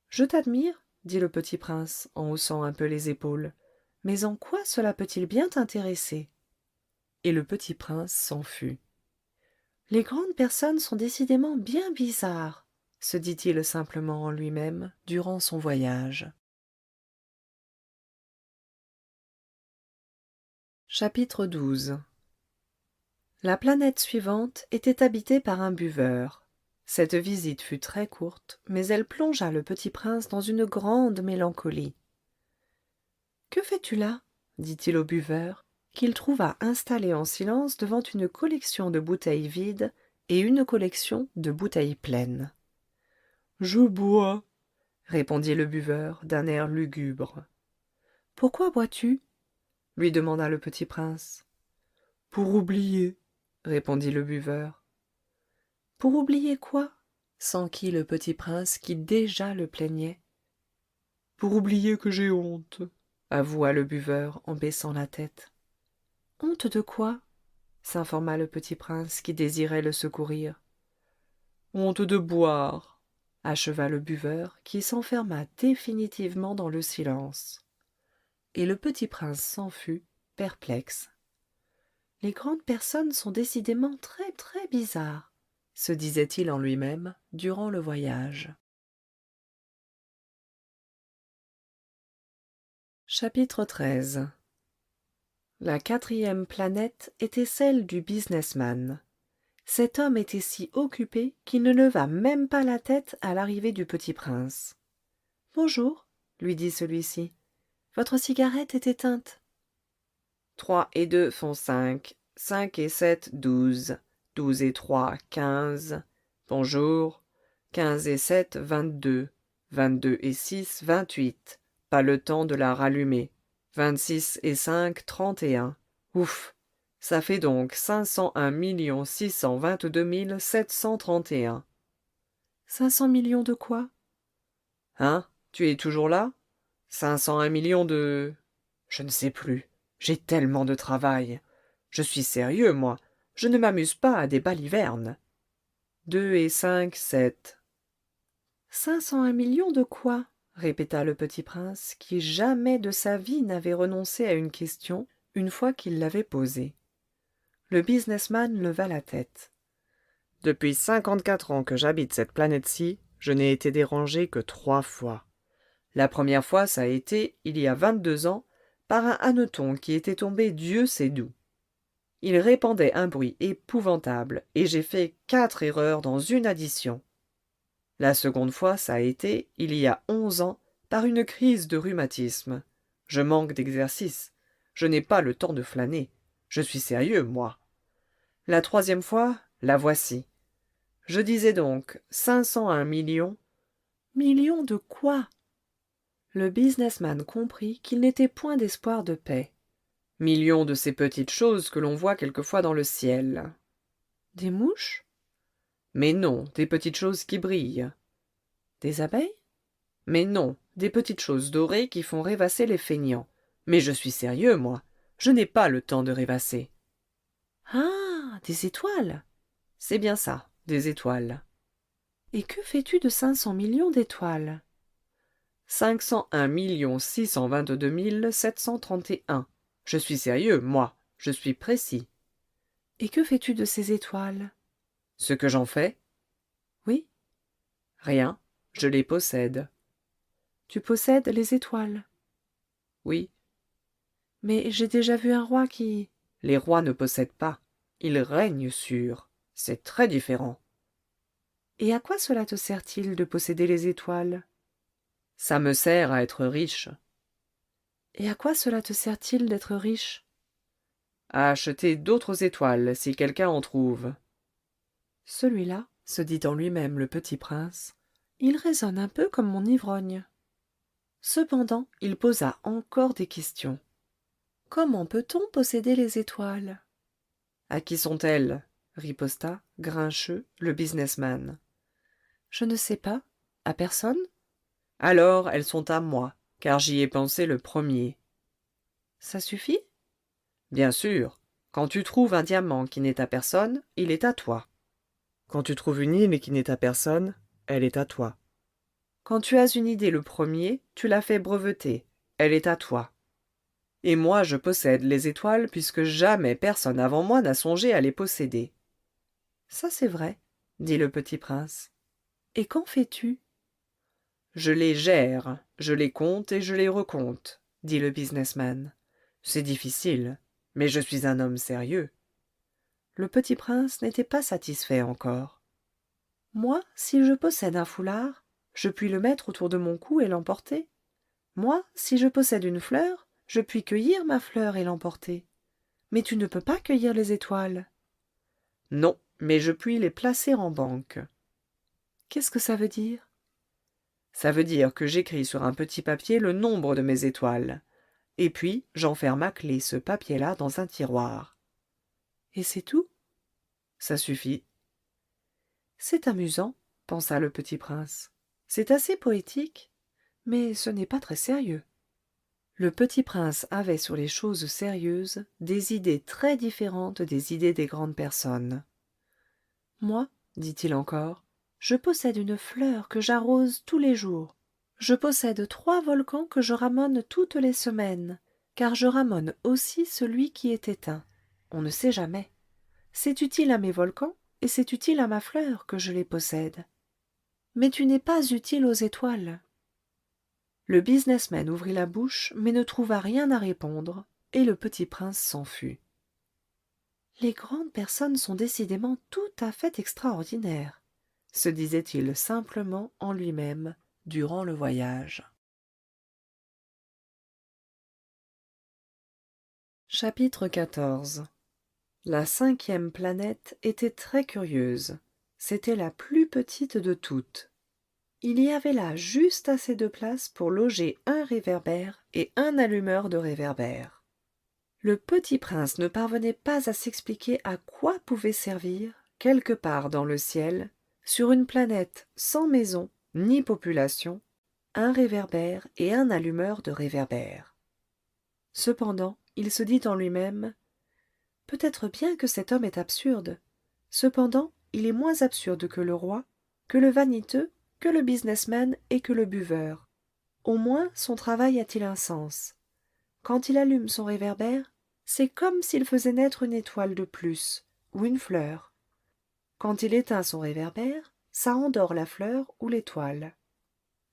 Je t'admire, dit le petit prince en haussant un peu les épaules, mais en quoi cela peut-il bien t'intéresser? Et le petit prince s'en fut. Les grandes personnes sont décidément bien bizarres, se dit-il simplement en lui-même durant son voyage. Chapitre 12. La planète suivante était habitée par un buveur. Cette visite fut très courte, mais elle plongea le petit prince dans une grande mélancolie. « Que fais-tu là » dit-il au buveur, qu'il trouva installé en silence devant une collection de bouteilles vides et une collection de bouteilles pleines. « Je bois, » répondit le buveur d'un air lugubre. « Pourquoi bois-tu » lui demanda le petit prince. « Pour oublier, » répondit le buveur. « Pour oublier quoi » s'enquit le petit prince qui déjà le plaignait. « Pour oublier que j'ai honte, » avoua le buveur en baissant la tête. « Honte de quoi » s'informa le petit prince qui désirait le secourir. « Honte de boire, » acheva le buveur qui s'enferma définitivement dans le silence. Et le petit prince s'en fut, perplexe. « Les grandes personnes sont décidément très très bizarres, » se disait-il en lui-même durant le voyage. Chapitre 13. La quatrième planète était celle du business-man. Cet homme était si occupé qu'il ne leva même pas la tête à l'arrivée du petit prince. « Bonjour, » lui dit celui-ci. « Votre cigarette est éteinte. » 3 et 2 font 5, 5 et 7, 12, 12 et 3, 15. Bonjour, 15 et 7, 22, 22 et 6, 28. Pas le temps de la rallumer. 26 et 5, 31. Ouf, ça fait donc 501 622 731. 500 millions de quoi? Hein, tu es toujours là? 501 millions de... Je ne sais plus. J'ai tellement de travail. Je suis sérieux, moi. Je ne m'amuse pas à des balivernes. 2 et 5, 7. 501 millions de quoi? Répéta le petit prince, qui jamais de sa vie n'avait renoncé à une question une fois qu'il l'avait posée. Le business-man leva la tête. Depuis 54 ans que j'habite cette planète-ci, je n'ai été dérangé que 3 fois. La première fois, ça a été, il y a 22 ans, par un hanneton qui était tombé Dieu sait d'où. Il répandait un bruit épouvantable, et j'ai fait 4 erreurs dans une addition. La seconde fois, ça a été, il y a 11 ans, par une crise de rhumatisme. Je manque d'exercice. Je n'ai pas le temps de flâner. Je suis sérieux, moi. La troisième fois, la voici. Je disais donc 501 millions. Millions de quoi? Le businessman comprit qu'il n'était point d'espoir de paix. Millions de ces petites choses que l'on voit quelquefois dans le ciel. Des mouches? Mais non, des petites choses qui brillent. Des abeilles? Mais non, des petites choses dorées qui font rêvasser les feignants. Mais je suis sérieux, moi. Je n'ai pas le temps de rêvasser. Ah, des étoiles! C'est bien ça, des étoiles. Et que fais-tu de 500 millions d'étoiles? 501 622 731. Je suis sérieux, moi. Je suis précis. Et que fais-tu de ces étoiles? Ce que j'en fais? Oui, Rien. Je les possède. tu possèdes les étoiles. Oui. Mais j'ai déjà vu un roi qui... Les rois ne possèdent pas. Ils règnent sur. C'est très différent. Et à quoi cela te sert-il de posséder les étoiles? Ça me sert à être riche. Et à quoi cela te sert-il d'être riche? À acheter d'autres étoiles si quelqu'un en trouve. Celui-là, se dit en lui-même le petit prince, il raisonne un peu comme mon ivrogne. Cependant, il posa encore des questions. Comment peut-on posséder les étoiles? À qui sont-elles? Riposta, grincheux, le businessman. Je ne sais pas. À personne? Alors, elles sont à moi, car j'y ai pensé le premier. Ça suffit? Bien sûr, quand tu trouves un diamant qui n'est à personne, il est à toi. Quand tu trouves une île qui n'est à personne, elle est à toi. Quand tu as une idée le premier, tu la fais breveter, elle est à toi. Et moi je possède les étoiles puisque jamais personne avant moi n'a songé à les posséder. Ça c'est vrai, dit le petit prince. Et qu'en fais-tu? Je les gère, je les compte et je les recompte, dit le businessman. C'est difficile, mais je suis un homme sérieux. Le petit prince n'était pas satisfait encore. Moi, si je possède un foulard, je puis le mettre autour de mon cou et l'emporter. Moi, si je possède une fleur, je puis cueillir ma fleur et l'emporter. Mais tu ne peux pas cueillir les étoiles. Non, mais je puis les placer en banque. Qu'est-ce que ça veut dire? Ça veut dire que j'écris sur un petit papier le nombre de mes étoiles. Et puis, j'enferme à clé ce papier-là dans un tiroir. Et c'est tout? Ça suffit. C'est amusant, pensa le petit prince. C'est assez poétique, mais ce n'est pas très sérieux. Le petit prince avait sur les choses sérieuses des idées très différentes des idées des grandes personnes. Moi, dit-il encore, je possède une fleur que j'arrose tous les jours. Je possède 3 volcans que je ramone toutes les semaines, car je ramone aussi celui qui est éteint. On ne sait jamais. C'est utile à mes volcans, et c'est utile à ma fleur que je les possède. Mais tu n'es pas utile aux étoiles. Le businessman ouvrit la bouche, mais ne trouva rien à répondre, et le petit prince s'en fut. Les grandes personnes sont décidément tout à fait extraordinaires, se disait-il simplement en lui-même durant le voyage. Chapitre XIV. La 5e planète était très curieuse. C'était la plus petite de toutes. Il y avait là juste assez de place pour loger un réverbère et un allumeur de réverbère. Le petit prince ne parvenait pas à s'expliquer à quoi pouvait servir, quelque part dans le ciel, sur une planète sans maison ni population, un réverbère et un allumeur de réverbère. Cependant, il se dit en lui-même: peut-être bien que cet homme est absurde. Cependant, il est moins absurde que le roi, que le vaniteux, que le businessman et que le buveur. Au moins son travail a-t-il un sens. Quand il allume son réverbère, c'est comme s'il faisait naître une étoile de plus, ou une fleur. Quand il éteint son réverbère, ça endort la fleur ou l'étoile.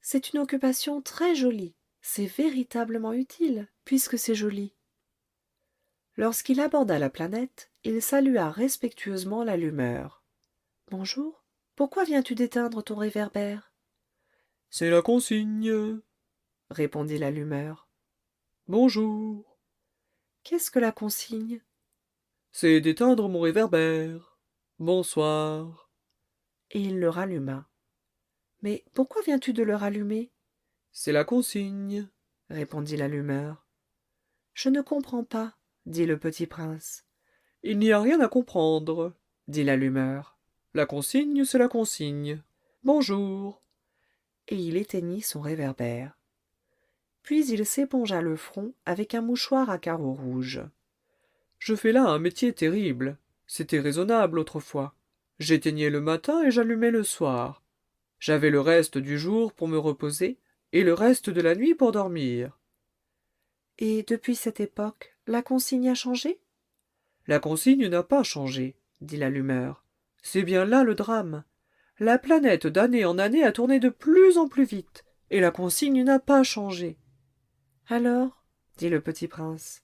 C'est une occupation très jolie. C'est véritablement utile, puisque c'est joli. Lorsqu'il aborda la planète, il salua respectueusement l'allumeur. Bonjour. Pourquoi viens-tu d'éteindre ton réverbère? C'est la consigne, Répondit l'allumeur. bonjour. Qu'est-ce que la consigne? C'est d'éteindre mon réverbère. Bonsoir. Et il le ralluma. Mais pourquoi viens-tu de le rallumer? C'est la consigne. Répondit l'allumeur. Je ne comprends pas, dit le petit prince. Il n'y a rien à comprendre, dit l'allumeur. La consigne, c'est la consigne. Bonjour. Et il éteignit son réverbère. Puis il s'épongea le front avec un mouchoir à carreaux rouges. Je fais là un métier terrible. C'était raisonnable autrefois. J'éteignais le matin et j'allumais le soir. J'avais le reste du jour pour me reposer et le reste de la nuit pour dormir. Et depuis cette époque, la consigne a changé? La consigne n'a pas changé, dit l'allumeur. C'est bien là le drame. La planète d'année en année a tourné de plus en plus vite, et la consigne n'a pas changé. Alors, dit le petit prince.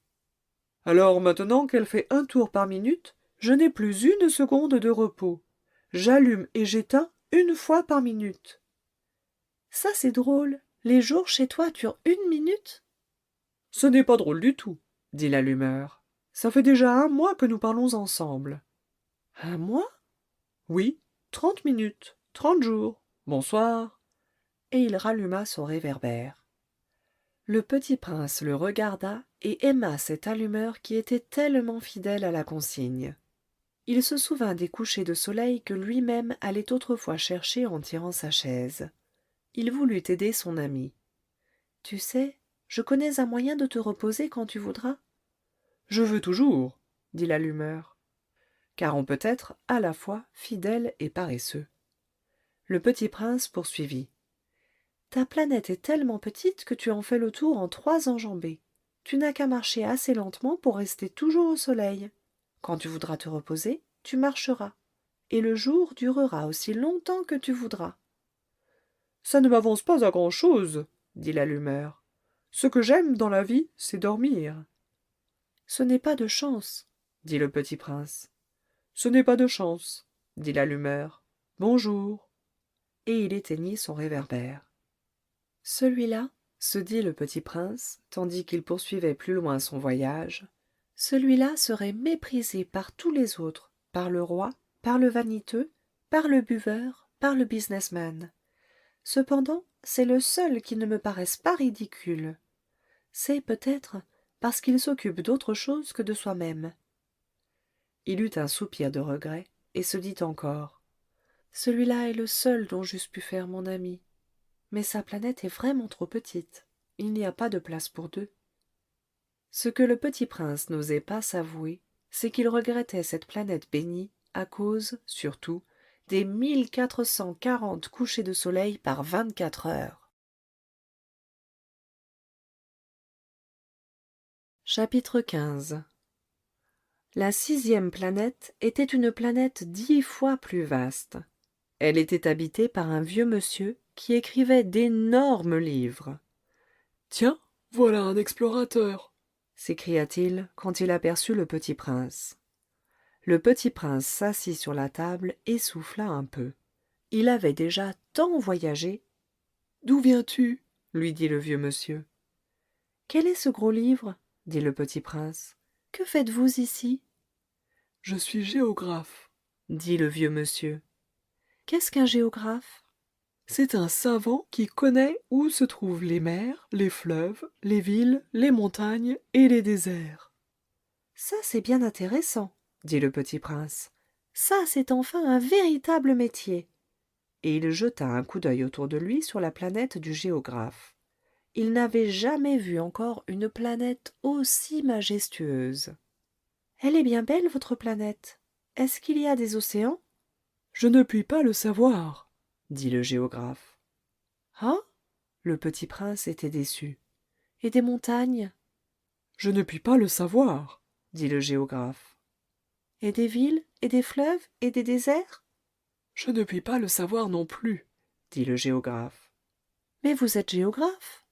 Alors maintenant qu'elle fait un tour par minute, je n'ai plus une seconde de repos. J'allume et j'éteins une fois par minute. Ça, c'est drôle. Les jours chez toi durent 1 minute? Ce n'est pas drôle du tout, dit l'allumeur. Ça fait déjà un mois que nous parlons ensemble. Un mois? Oui, 30 minutes, 30 jours. Bonsoir. Et il ralluma son réverbère. Le petit prince le regarda et aima cet allumeur qui était tellement fidèle à la consigne. Il se souvint des couchers de soleil que lui-même allait autrefois chercher en tirant sa chaise. Il voulut aider son ami. « Tu sais, je connais un moyen de te reposer quand tu voudras. »« Je veux toujours, dit l'allumeur. Car on peut être à la fois fidèle et paresseux. Le petit prince poursuivit. « Ta planète est tellement petite que tu en fais le tour en 3 enjambées. Tu n'as qu'à marcher assez lentement pour rester toujours au soleil. Quand tu voudras te reposer, tu marcheras. Et le jour durera aussi longtemps que tu voudras. » Ça ne m'avance pas à grand-chose, dit l'allumeur. Ce que j'aime dans la vie, c'est dormir. Ce n'est pas de chance, dit le petit prince. Ce n'est pas de chance, dit l'allumeur. Bonjour. Et il éteignit son réverbère. Celui-là, se dit le petit prince, tandis qu'il poursuivait plus loin son voyage, celui-là serait méprisé par tous les autres, par le roi, par le vaniteux, par le buveur, par le businessman. Cependant, c'est le seul qui ne me paraisse pas ridicule. C'est peut-être parce qu'il s'occupe d'autre chose que de soi-même. Il eut un soupir de regret et se dit encore: celui-là est le seul dont j'eusse pu faire mon ami. Mais sa planète est vraiment trop petite. Il n'y a pas de place pour 2. Ce que le petit prince n'osait pas s'avouer, c'est qu'il regrettait cette planète bénie à cause, surtout, des 1440 couchers de soleil par 24 heures. Chapitre 15. La 6e planète était une planète 10 fois plus vaste. Elle était habitée par un vieux monsieur qui écrivait d'énormes livres. « Tiens, voilà un explorateur !» s'écria-t-il quand il aperçut le petit prince. Le petit prince s'assit sur la table et souffla un peu. Il avait déjà tant voyagé. « D'où viens-tu » lui dit le vieux monsieur. « Quel est ce gros livre » dit le petit prince. « Que faites-vous ici ?»« Je suis géographe, dit le vieux monsieur. « Qu'est-ce qu'un géographe ?» C'est un savant qui connaît où se trouvent les mers, les fleuves, les villes, les montagnes et les déserts. Ça, c'est bien intéressant, dit le petit prince. Ça, c'est enfin un véritable métier. Et il jeta un coup d'œil autour de lui sur la planète du géographe. Il n'avait jamais vu encore une planète aussi majestueuse. Elle est bien belle, votre planète. Est-ce qu'il y a des océans? Je ne puis pas le savoir, dit le géographe. Ah? Le petit prince était déçu. Et des montagnes? Je ne puis pas le savoir, dit le géographe. Et des villes, et des fleuves, et des déserts? Je ne puis pas le savoir non plus, dit le géographe. Mais vous êtes géographe.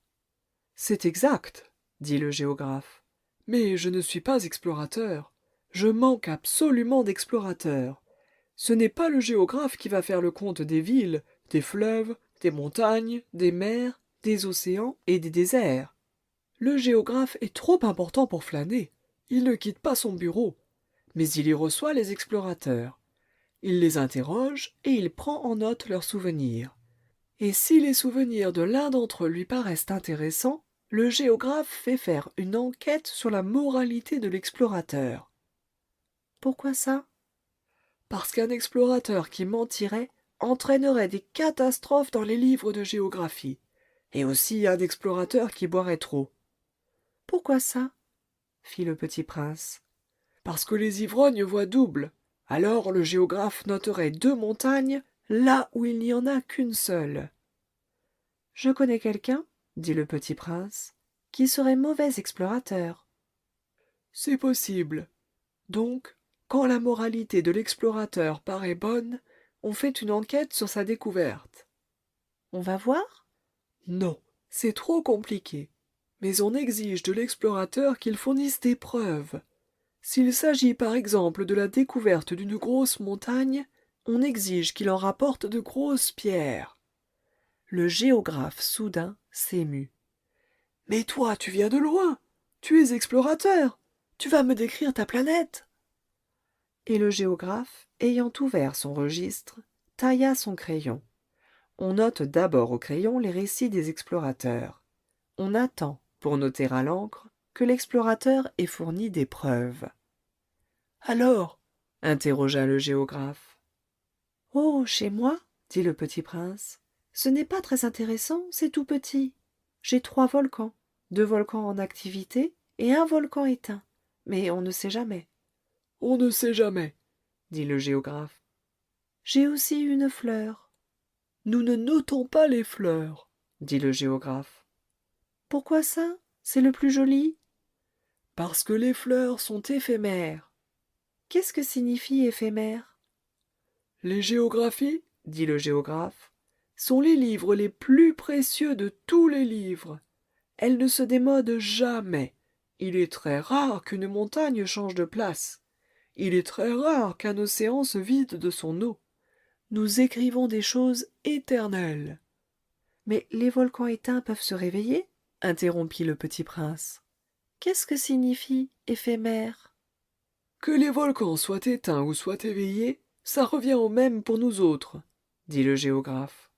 C'est exact, dit le géographe. Mais je ne suis pas explorateur. Je manque absolument d'explorateurs. Ce n'est pas le géographe qui va faire le compte des villes, des fleuves, des montagnes, des mers, des océans et des déserts. Le géographe est trop important pour flâner. Il ne quitte pas son bureau. Mais il y reçoit les explorateurs. Il les interroge et il prend en note leurs souvenirs. Et si les souvenirs de l'un d'entre eux lui paraissent intéressants, le géographe fait faire une enquête sur la moralité de l'explorateur. Pourquoi ça? Parce qu'un explorateur qui mentirait entraînerait des catastrophes dans les livres de géographie. Et aussi un explorateur qui boirait trop. Pourquoi ça? Fit le petit prince. Parce que les ivrognes voient double. Alors le géographe noterait 2 montagnes là où il n'y en a qu'une seule. Je connais quelqu'un, dit le petit prince, qui serait mauvais explorateur. C'est possible. Donc, quand la moralité de l'explorateur paraît bonne, on fait une enquête sur sa découverte. On va voir? Non, c'est trop compliqué. Mais on exige de l'explorateur qu'il fournisse des preuves. S'il s'agit par exemple de la découverte d'une grosse montagne, on exige qu'il en rapporte de grosses pierres. Le géographe soudain s'émut. Mais toi, tu viens de loin. Tu es explorateur. Tu vas me décrire ta planète. Et le géographe, ayant ouvert son registre, tailla son crayon. On note d'abord au crayon les récits des explorateurs. On attend, pour noter à l'encre, que l'explorateur ait fourni des preuves. Alors, interrogea le géographe. Oh, chez moi, dit le petit prince, ce n'est pas très intéressant, c'est tout petit. J'ai 3 volcans, 2 volcans en activité et un volcan éteint. Mais on ne sait jamais. On ne sait jamais, dit le géographe. J'ai aussi une fleur. Nous ne notons pas les fleurs, dit le géographe. Pourquoi ça? C'est le plus joli. Parce que les fleurs sont éphémères. Qu'est-ce que signifie éphémère? Les géographies, dit le géographe, sont les livres les plus précieux de tous les livres. Elles ne se démodent jamais. Il est très rare qu'une montagne change de place. Il est très rare qu'un océan se vide de son eau. Nous écrivons des choses éternelles. Mais les volcans éteints peuvent se réveiller? Interrompit le petit prince. Qu'est-ce que signifie éphémère? Que les volcans soient éteints ou soient éveillés, ça revient au même pour nous autres, dit le géographe.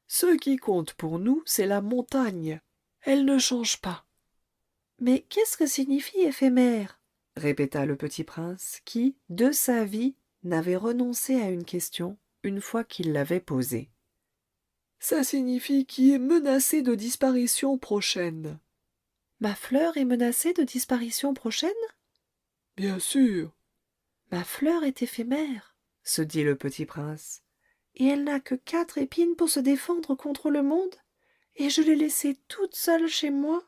Ce qui compte pour nous, c'est la montagne. Elle ne change pas. Mais qu'est-ce que signifie éphémère? Répéta le petit prince, qui, de sa vie, n'avait renoncé à une question une fois qu'il l'avait posée. Ça signifie qui est menacé de disparition prochaine. Ma fleur est menacée de disparition prochaine? Bien sûr. Ma fleur est éphémère, se dit le petit prince, et elle n'a que 4 épines pour se défendre contre le monde, et je l'ai laissée toute seule chez moi.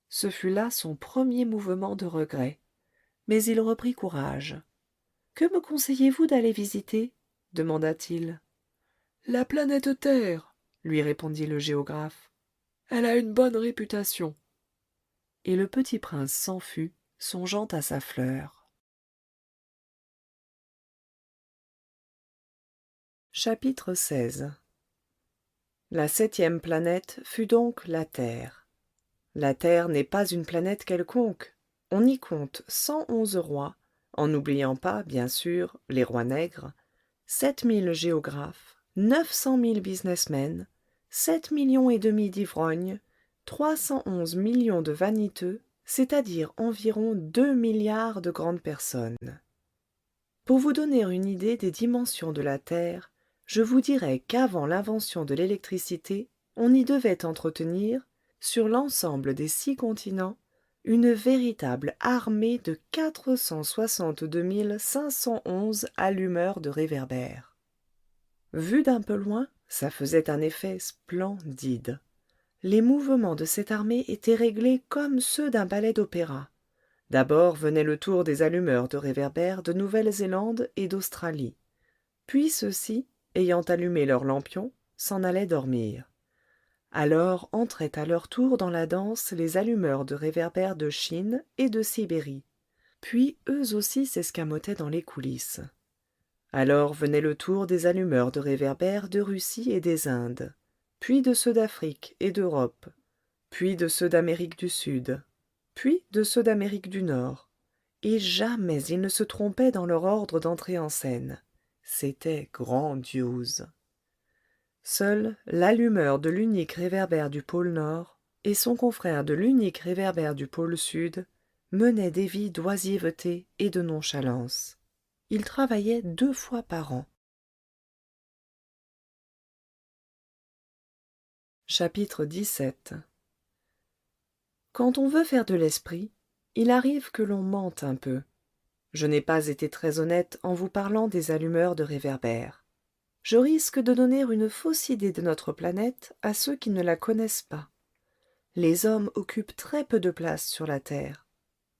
Ce fut là son premier mouvement de regret, mais il reprit courage. Que me conseillez-vous d'aller visiter? Demanda-t-il. La planète Terre, lui répondit le géographe. Elle a une bonne réputation. Et le petit prince s'en fut, songeant à sa fleur. Chapitre 16. La 7e planète fut donc la Terre. La Terre n'est pas une planète quelconque. On y compte 111 rois, en n'oubliant pas, bien sûr, les rois nègres, 7000 géographes, 900 000 businessmen, 7 millions et demi d'ivrognes, 311 millions de vaniteux, c'est-à-dire environ 2 milliards de grandes personnes. Pour vous donner une idée des dimensions de la Terre, je vous dirai qu'avant l'invention de l'électricité, on y devait entretenir, sur l'ensemble des 6 continents, une véritable armée de 462 511 allumeurs de réverbères. Vu d'un peu loin, ça faisait un effet splendide. Les mouvements de cette armée étaient réglés comme ceux d'un ballet d'opéra. D'abord venait le tour des allumeurs de réverbères de Nouvelle-Zélande et d'Australie. Puis ceux-ci, ayant allumé leurs lampions, s'en allaient dormir. Alors entraient à leur tour dans la danse les allumeurs de réverbères de Chine et de Sibérie. Puis eux aussi s'escamotaient dans les coulisses. Alors venait le tour des allumeurs de réverbères de Russie et des Indes, puis de ceux d'Afrique et d'Europe, puis de ceux d'Amérique du Sud, puis de ceux d'Amérique du Nord, et jamais ils ne se trompaient dans leur ordre d'entrée en scène. C'était grandiose. Seul l'allumeur de l'unique réverbère du pôle Nord et son confrère de l'unique réverbère du pôle Sud menaient des vies d'oisiveté et de nonchalance. Ils travaillaient 2 fois par an. Chapitre 17. Quand on veut faire de l'esprit, il arrive que l'on mente un peu. Je n'ai pas été très honnête en vous parlant des allumeurs de réverbères. Je risque de donner une fausse idée de notre planète à ceux qui ne la connaissent pas. Les hommes occupent très peu de place sur la Terre.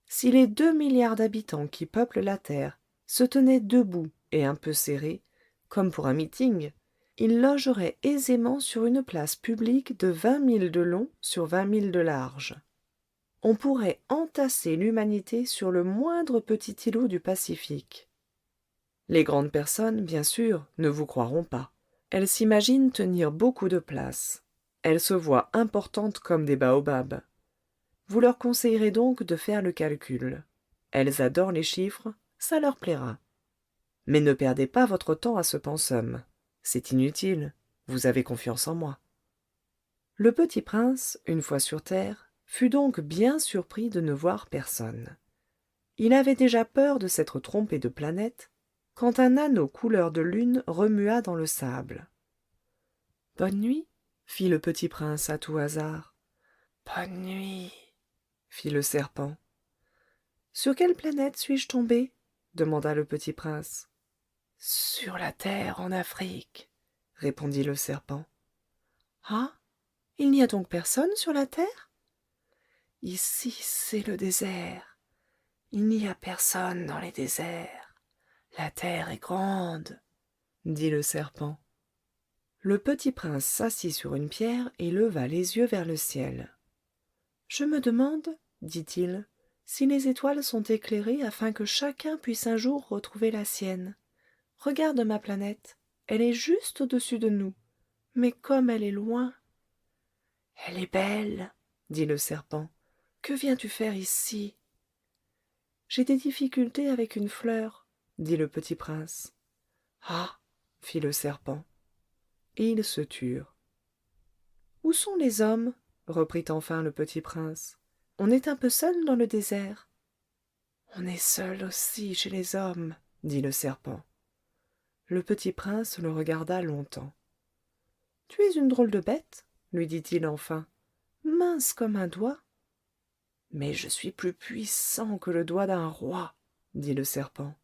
Si les 2 milliards d'habitants qui peuplent la Terre se tenaient debout et un peu serrés, comme pour un meeting, ils logeraient aisément sur une place publique de 20 000 de long sur 20 000 de large. On pourrait entasser l'humanité sur le moindre petit îlot du Pacifique. Les grandes personnes, bien sûr, ne vous croiront pas. Elles s'imaginent tenir beaucoup de place. Elles se voient importantes comme des baobabs. Vous leur conseillerez donc de faire le calcul. Elles adorent les chiffres, ça leur plaira. Mais ne perdez pas votre temps à ce pensum. C'est inutile, vous avez confiance en moi. Le petit prince, une fois sur terre, fut donc bien surpris de ne voir personne. Il avait déjà peur de s'être trompé de planète, quand un anneau couleur de lune remua dans le sable. « Bonne nuit, fit le petit prince à tout hasard. « Bonne nuit, fit le serpent. « Sur quelle planète suis-je tombé ?» demanda le petit prince. « Sur la terre en Afrique, » répondit le serpent. « Ah, il n'y a donc personne sur la terre ?»« Ici, c'est le désert. Il n'y a personne dans les déserts. La terre est grande, » dit le serpent. Le petit prince s'assit sur une pierre et leva les yeux vers le ciel. « Je me demande, dit-il, si les étoiles sont éclairées afin que chacun puisse un jour retrouver la sienne. Regarde ma planète, elle est juste au-dessus de nous, mais comme elle est loin. »« Elle est belle, dit le serpent. Que viens-tu faire ici ?»« J'ai des difficultés avec une fleur, dit le petit prince. »« Ah, fit le serpent. Et ils se turent. « Où sont les hommes ?» reprit enfin le petit prince. « On est un peu seul dans le désert. »« On est seul aussi chez les hommes, » dit le serpent. Le petit prince le regarda longtemps. « Tu es une drôle de bête, » lui dit-il enfin, « mince comme un doigt. »« Mais je suis plus puissant que le doigt d'un roi, » dit le serpent.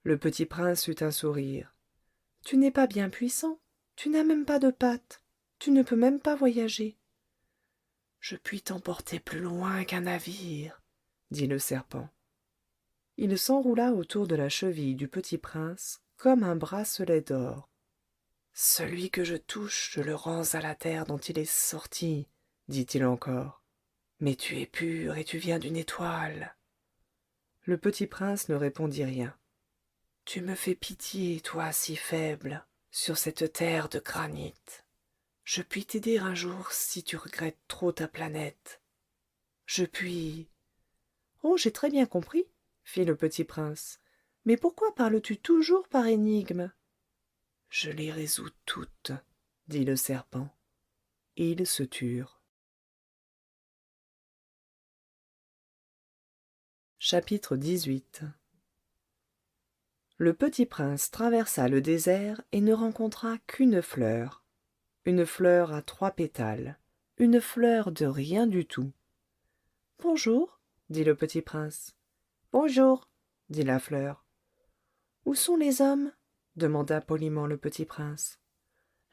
Le petit prince eut un sourire. « Tu n'es pas bien puissant, tu n'as même pas de pattes, tu ne peux même pas voyager. »« Je puis t'emporter plus loin qu'un navire, » dit le serpent. Il s'enroula autour de la cheville du petit prince comme un bracelet d'or. « Celui que je touche, je le rends à la terre dont il est sorti, » dit-il encore. « Mais tu es pur et tu viens d'une étoile. » Le petit prince ne répondit rien. « Tu me fais pitié, toi si faible, sur cette terre de granit. Je puis t'aider un jour si tu regrettes trop ta planète. Je puis... » « Oh, j'ai très bien compris, » fit le petit prince. « Mais pourquoi parles-tu toujours par énigmes ?»« Je les résous toutes, » dit le serpent. Et ils se turent. Chapitre 18. Le petit prince traversa le désert et ne rencontra qu'une fleur. Une fleur à 3 pétales. Une fleur de rien du tout. « Bonjour, » dit le petit prince. « Bonjour, » dit la fleur. « Où sont les hommes ?» demanda poliment le petit prince.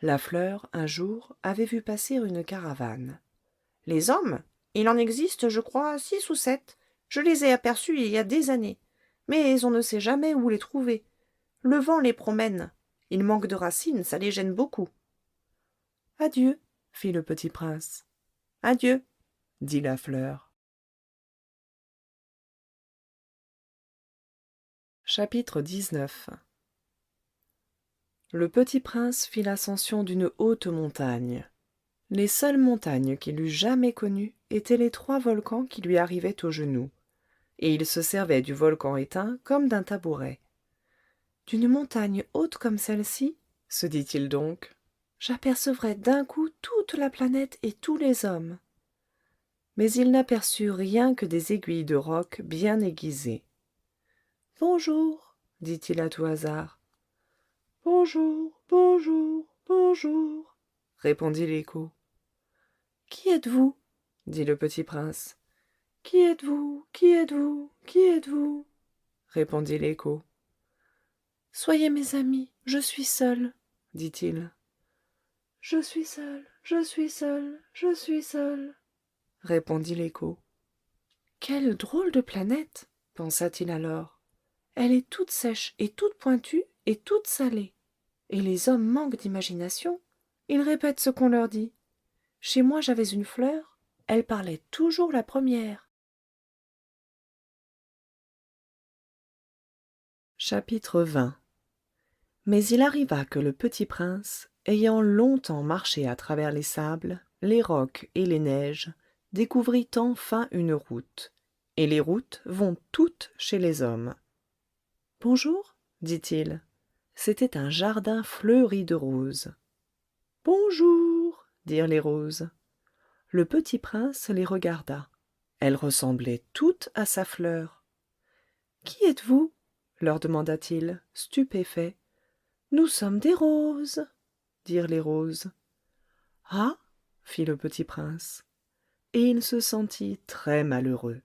La fleur, un jour, avait vu passer une caravane. « Les hommes? Il en existe, je crois, 6 ou 7. Je les ai aperçus il y a des années. Mais on ne sait jamais où les trouver. Le vent les promène. Ils manquent de racines, ça les gêne beaucoup. »« Adieu, fit le petit prince. Adieu, dit la fleur. Chapitre 19. Le petit prince fit l'ascension d'une haute montagne. Les seules montagnes qu'il eût jamais connues étaient les 3 volcans qui lui arrivaient aux genoux, et il se servait du volcan éteint comme d'un tabouret. D'une montagne haute comme celle-ci, se dit-il donc, j'apercevrai d'un coup toute la planète et tous les hommes. Mais il n'aperçut rien que des aiguilles de roc bien aiguisées. Bonjour, dit-il à tout hasard. Bonjour, bonjour, bonjour, répondit l'écho. Qui êtes-vous? Dit le petit prince. Qui êtes-vous? Qui êtes-vous? Qui êtes-vous? Répondit l'écho. Soyez mes amis, je suis seul, dit-il. Je suis seul, je suis seul, je suis seul, répondit l'écho. Quelle drôle de planète, pensa-t-il alors. Elle est toute sèche et toute pointue et toute salée. Et les hommes manquent d'imagination. Ils répètent ce qu'on leur dit. Chez moi j'avais une fleur, elle parlait toujours la première. Chapitre 20. Mais il arriva que le petit prince, ayant longtemps marché à travers les sables, les rocs et les neiges, découvrit enfin une route. Et les routes vont toutes chez les hommes. Bonjour, dit-il. C'était un jardin fleuri de roses. Bonjour, dirent les roses. Le petit prince les regarda. Elles ressemblaient toutes à sa fleur. Qui êtes-vous? Leur demanda-t-il, stupéfait. Nous sommes des roses, dirent les roses. Ah, fit le petit prince. Et il se sentit très malheureux.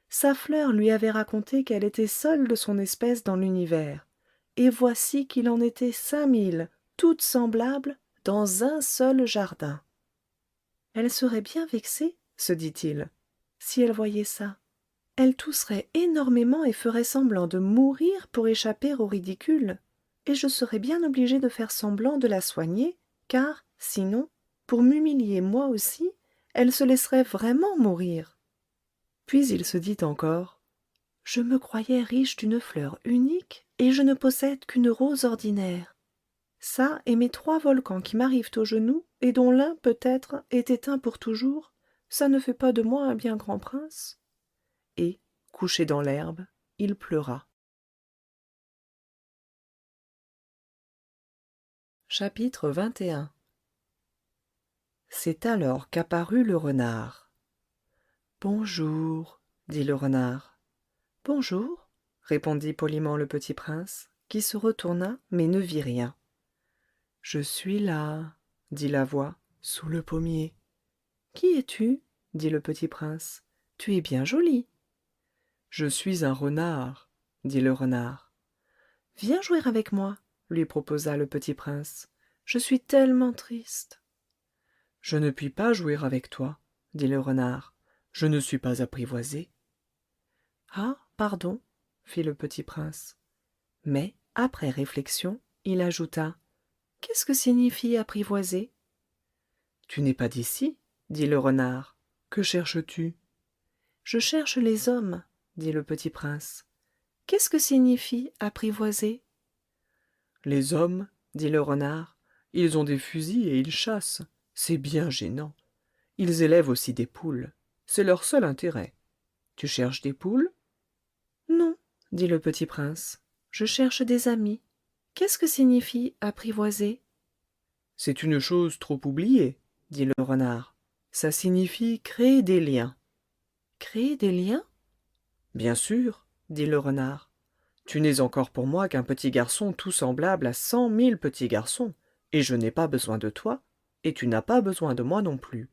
Sa fleur lui avait raconté qu'elle était seule de son espèce dans l'univers, et voici qu'il en était 5000, toutes semblables, dans un seul jardin. Elle serait bien vexée, se dit-il, si elle voyait ça. Elle tousserait énormément et ferait semblant de mourir pour échapper au ridicule, et je serais bien obligé de faire semblant de la soigner, car, sinon, pour m'humilier moi aussi, elle se laisserait vraiment mourir. Puis il se dit encore, je me croyais riche d'une fleur unique, et je ne possède qu'une rose ordinaire. Ça et mes 3 volcans qui m'arrivent aux genoux, et dont l'un, peut-être, est éteint pour toujours, ça ne fait pas de moi un bien grand prince. Et, couché dans l'herbe, il pleura. Chapitre 21. C'est alors qu'apparut le renard. Bonjour, dit le renard. Bonjour, répondit poliment le petit prince, qui se retourna mais ne vit rien. Je suis là, dit la voix, sous le pommier. Qui es-tu? Dit le petit prince. Tu es bien joli. Je suis un renard, dit le renard. Viens jouer avec moi, lui proposa le petit prince. Je suis tellement triste. Je ne puis pas jouer avec toi, dit le renard. Je ne suis pas apprivoisé. Ah, pardon, fit le petit prince. Mais, après réflexion, il ajouta. Qu'est-ce que signifie apprivoiser? Tu n'es pas d'ici, dit le renard. Que cherches-tu? Je cherche les hommes, dit le petit prince. Qu'est-ce que signifie apprivoiser? Les hommes, dit le renard, ils ont des fusils et ils chassent. C'est bien gênant. Ils élèvent aussi des poules. C'est leur seul intérêt. Tu cherches des poules? Non, dit le petit prince. Je cherche des amis. Qu'est-ce que signifie apprivoiser? C'est une chose trop oubliée, dit le renard. Ça signifie créer des liens. Créer des liens? Bien sûr, dit le renard. Tu n'es encore pour moi qu'un petit garçon tout semblable à 100 000 petits garçons, et je n'ai pas besoin de toi, et tu n'as pas besoin de moi non plus.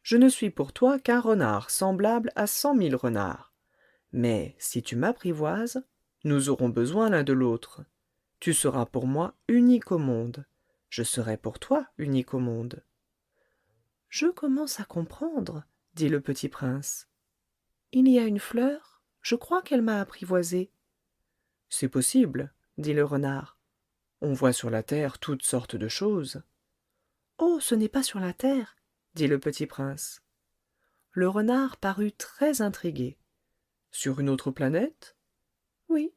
Je ne suis pour toi qu'un renard semblable à 100 000 renards. Mais si tu m'apprivoises, nous aurons besoin l'un de l'autre. Tu seras pour moi unique au monde. Je serai pour toi unique au monde. Je commence à comprendre, dit le petit prince. Il y a une fleur, je crois qu'elle m'a apprivoisé. C'est possible, dit le renard. On voit sur la terre toutes sortes de choses. Oh, ce n'est pas sur la terre, dit le petit prince. Le renard parut très intrigué. Sur une autre planète? Oui.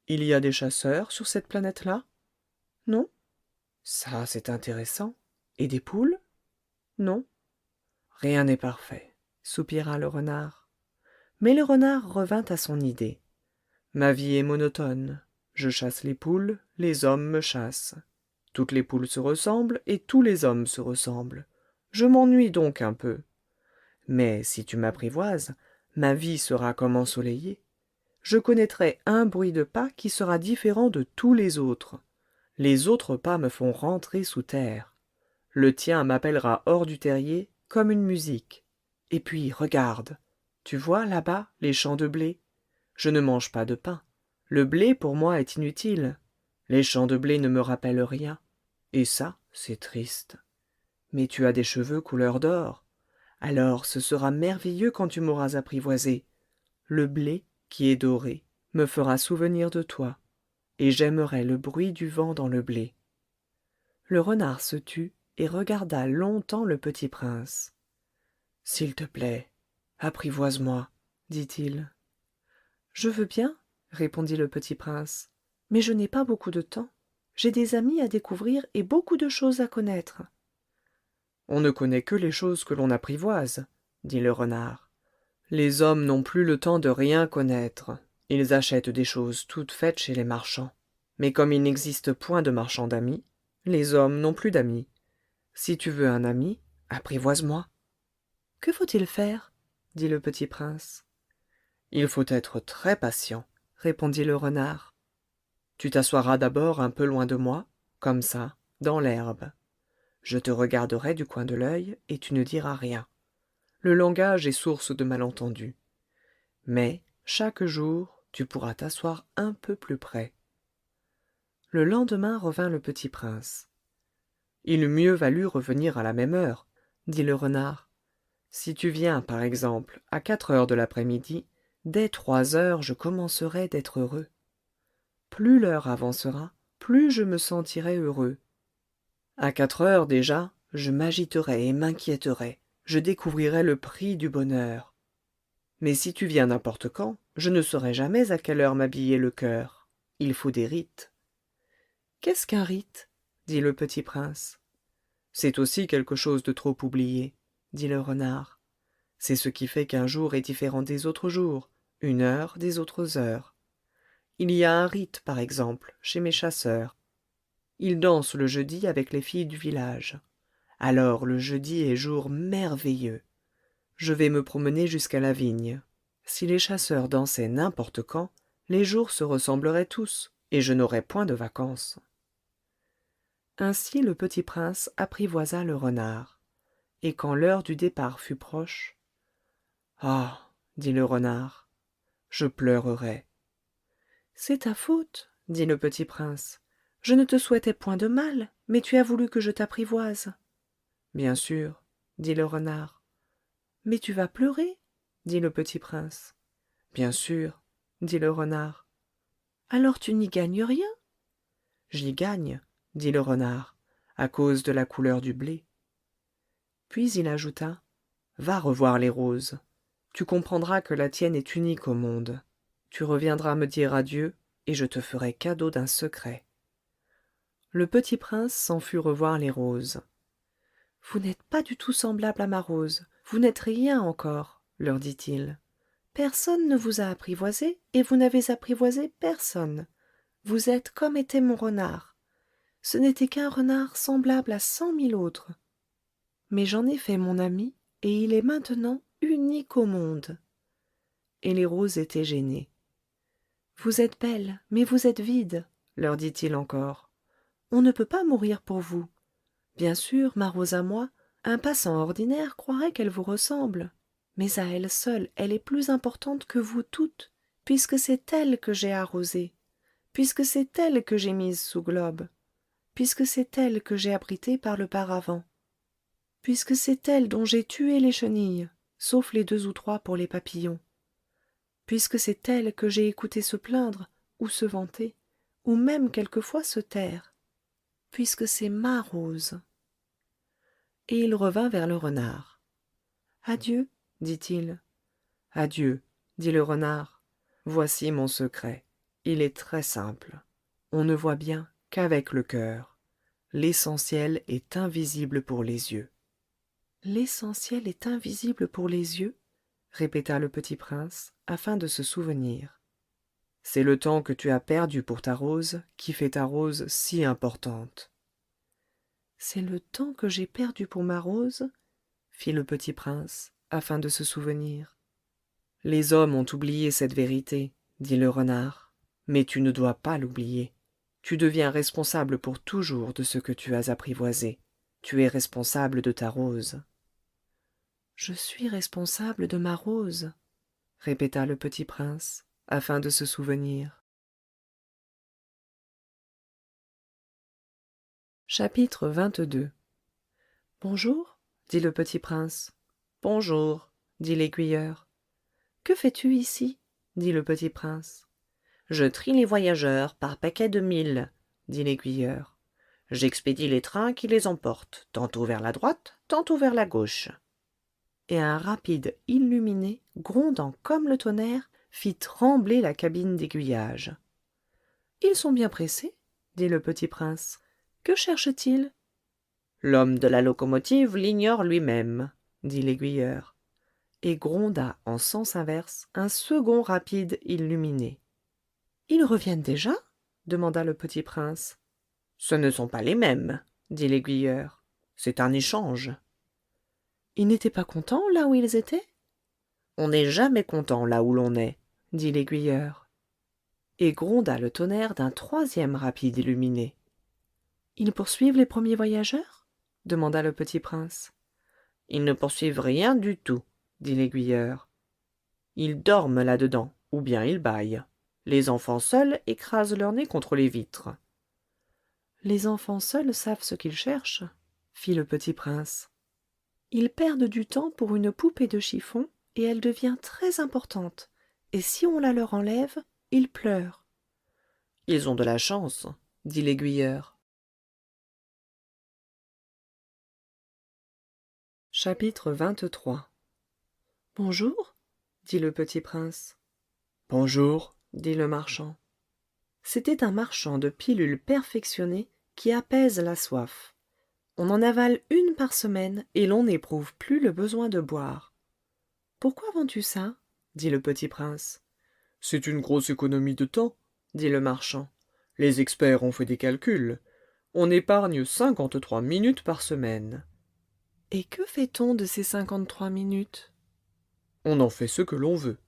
Il y a des chasseurs sur cette planète-là? Non. Ça, c'est intéressant. Et des poules? Non. Rien n'est parfait, Soupira le renard. Mais le renard revint à son idée. Ma vie est monotone. Je chasse les poules, les hommes me chassent. Toutes les poules se ressemblent et tous les hommes se ressemblent. Je m'ennuie donc un peu. Mais si tu m'apprivoises, ma vie sera comme ensoleillée. Je connaîtrai un bruit de pas qui sera différent de tous les autres. Les autres pas me font rentrer sous terre. Le tien m'appellera hors du terrier comme une musique. Et puis, regarde. Tu vois là-bas les champs de blé? Je ne mange pas de pain. Le blé pour moi est inutile. Les champs de blé ne me rappellent rien. Et ça, c'est triste. Mais tu as des cheveux couleur d'or. Alors ce sera merveilleux quand tu m'auras apprivoisé. Le blé, qui est doré, me fera souvenir de toi. Et j'aimerai le bruit du vent dans le blé. Le renard se tut et regarda longtemps le petit prince. S'il te plaît, apprivoise-moi, dit-il. Je veux bien, répondit le petit prince, mais je n'ai pas beaucoup de temps. J'ai des amis à découvrir et beaucoup de choses à connaître. On ne connaît que les choses que l'on apprivoise, dit le renard. Les hommes n'ont plus le temps de rien connaître. Ils achètent des choses toutes faites chez les marchands. Mais comme il n'existe point de marchands d'amis, les hommes n'ont plus d'amis. Si tu veux un ami, apprivoise-moi. Que faut-il faire? Dit le petit prince. Il faut être très patient, Répondit le renard. tu t'assoiras d'abord un peu loin de moi, comme ça, dans l'herbe. Je te regarderai du coin de l'œil et tu ne diras rien. Le langage est source de malentendus. Mais, chaque jour, tu pourras t'asseoir un peu plus près. Le lendemain revint le petit prince. Il eût mieux valu revenir à la même heure, dit le renard. si tu viens, par exemple, à 4 heures de l'après-midi, dès 3 heures je commencerai d'être heureux. Plus l'heure avancera, plus je me sentirai heureux. À 4 heures déjà, je m'agiterai et m'inquiéterai, je découvrirai le prix du bonheur. Mais si tu viens n'importe quand, je ne saurai jamais à quelle heure m'habiller le cœur. Il faut des rites. Qu'est-ce qu'un rite? Dit le petit prince. C'est aussi quelque chose de trop oublié, dit le renard. C'est ce qui fait qu'un jour est différent des autres jours, une heure des autres heures. Il y a un rite, par exemple, chez mes chasseurs. Ils dansent le jeudi avec les filles du village. Alors le jeudi est jour merveilleux. Je vais me promener jusqu'à la vigne. Si les chasseurs dansaient n'importe quand, les jours se ressembleraient tous, et je n'aurais point de vacances. Ainsi le petit prince apprivoisa le renard. Et quand l'heure du départ fut proche, « Ah, dit le renard, je pleurerai. » C'est ta faute, dit le petit prince. Je ne te souhaitais point de mal, mais tu as voulu que je t'apprivoise. Bien sûr, dit le renard. Mais tu vas pleurer, dit le petit prince. Bien sûr, dit le renard. Alors tu n'y gagnes rien? J'y gagne, dit le renard, à cause de la couleur du blé. Puis il ajouta, va revoir les roses. Tu comprendras que la tienne est unique au monde. Tu reviendras me dire adieu, et je te ferai cadeau d'un secret. Le petit prince s'en fut revoir les roses. Vous n'êtes pas du tout semblable à ma rose, vous n'êtes rien encore, leur dit-il. Personne ne vous a apprivoisé, et vous n'avez apprivoisé personne. Vous êtes comme était mon renard. Ce n'était qu'un renard semblable à 100 000 autres. Mais j'en ai fait mon ami, et il est maintenant unique au monde. Et les roses étaient gênées. Vous êtes belle, mais vous êtes vide, leur dit-il encore. On ne peut pas mourir pour vous. Bien sûr, ma rose à moi, un passant ordinaire croirait qu'elle vous ressemble. Mais à elle seule, elle est plus importante que vous toutes, puisque c'est elle que j'ai arrosée, puisque c'est elle que j'ai mise sous globe, puisque c'est elle que j'ai abritée par le paravent, puisque c'est elle dont j'ai tué les chenilles, sauf les 2 ou 3 pour les papillons, puisque c'est elle que j'ai écouté se plaindre, ou se vanter, ou même quelquefois se taire, puisque c'est ma rose. et il revint vers le renard. Adieu, dit-il. Adieu, dit le renard. Voici mon secret. Il est très simple. On ne voit bien qu'avec le cœur. L'essentiel est invisible pour les yeux. L'essentiel est invisible pour les yeux, répéta le petit prince, afin de se souvenir. C'est le temps que tu as perdu pour ta rose qui fait ta rose si importante. C'est le temps que j'ai perdu pour ma rose, fit le petit prince, afin de se souvenir. Les hommes ont oublié cette vérité, dit le renard, mais tu ne dois pas l'oublier. Tu deviens responsable pour toujours de ce que tu as apprivoisé. Tu es responsable de ta rose. Je suis responsable de ma rose, répéta le petit prince, afin de se souvenir. Chapitre 22. Bonjour, dit le petit prince. Bonjour, dit l'aiguilleur. Que fais-tu ici? Dit le petit prince. Je trie les voyageurs par paquets de 1000, dit l'aiguilleur. J'expédie les trains qui les emportent, tantôt vers la droite, tantôt vers la gauche. Et un rapide illuminé, grondant comme le tonnerre, fit trembler la cabine d'aiguillage. Ils sont bien pressés, dit le petit prince. Que cherchent-ils? L'homme de la locomotive l'ignore lui-même, dit l'aiguilleur, et gronda en sens inverse un second rapide illuminé. Ils reviennent déjà? Demanda le petit prince. Ce ne sont pas les mêmes, dit l'aiguilleur. C'est un échange. Ils n'étaient pas contents là où ils étaient? On n'est jamais content là où l'on est, dit l'aiguilleur. Et gronda le tonnerre d'un troisième rapide illuminé. Ils poursuivent les premiers voyageurs? Demanda le petit prince. Ils ne poursuivent rien du tout, dit l'aiguilleur. Ils dorment là-dedans, ou bien ils bâillent. Les enfants seuls écrasent leur nez contre les vitres. Les enfants seuls savent ce qu'ils cherchent, fit le petit prince. Ils perdent du temps pour une poupée de chiffon, et elle devient très importante, et si on la leur enlève, ils pleurent. Ils ont de la chance, dit l'aiguilleur. Chapitre 23. Bonjour, dit le petit prince. Bonjour, dit le marchand. C'était un marchand de pilules perfectionnées qui apaisent la soif. On en avale une par semaine et l'on n'éprouve plus le besoin de boire. Pourquoi vends-tu ça? Dit le petit prince. C'est une grosse économie de temps, dit le marchand. Les experts ont fait des calculs. On épargne 53 minutes par semaine. Et que fait-on de ces 53 minutes? On en fait ce que l'on veut.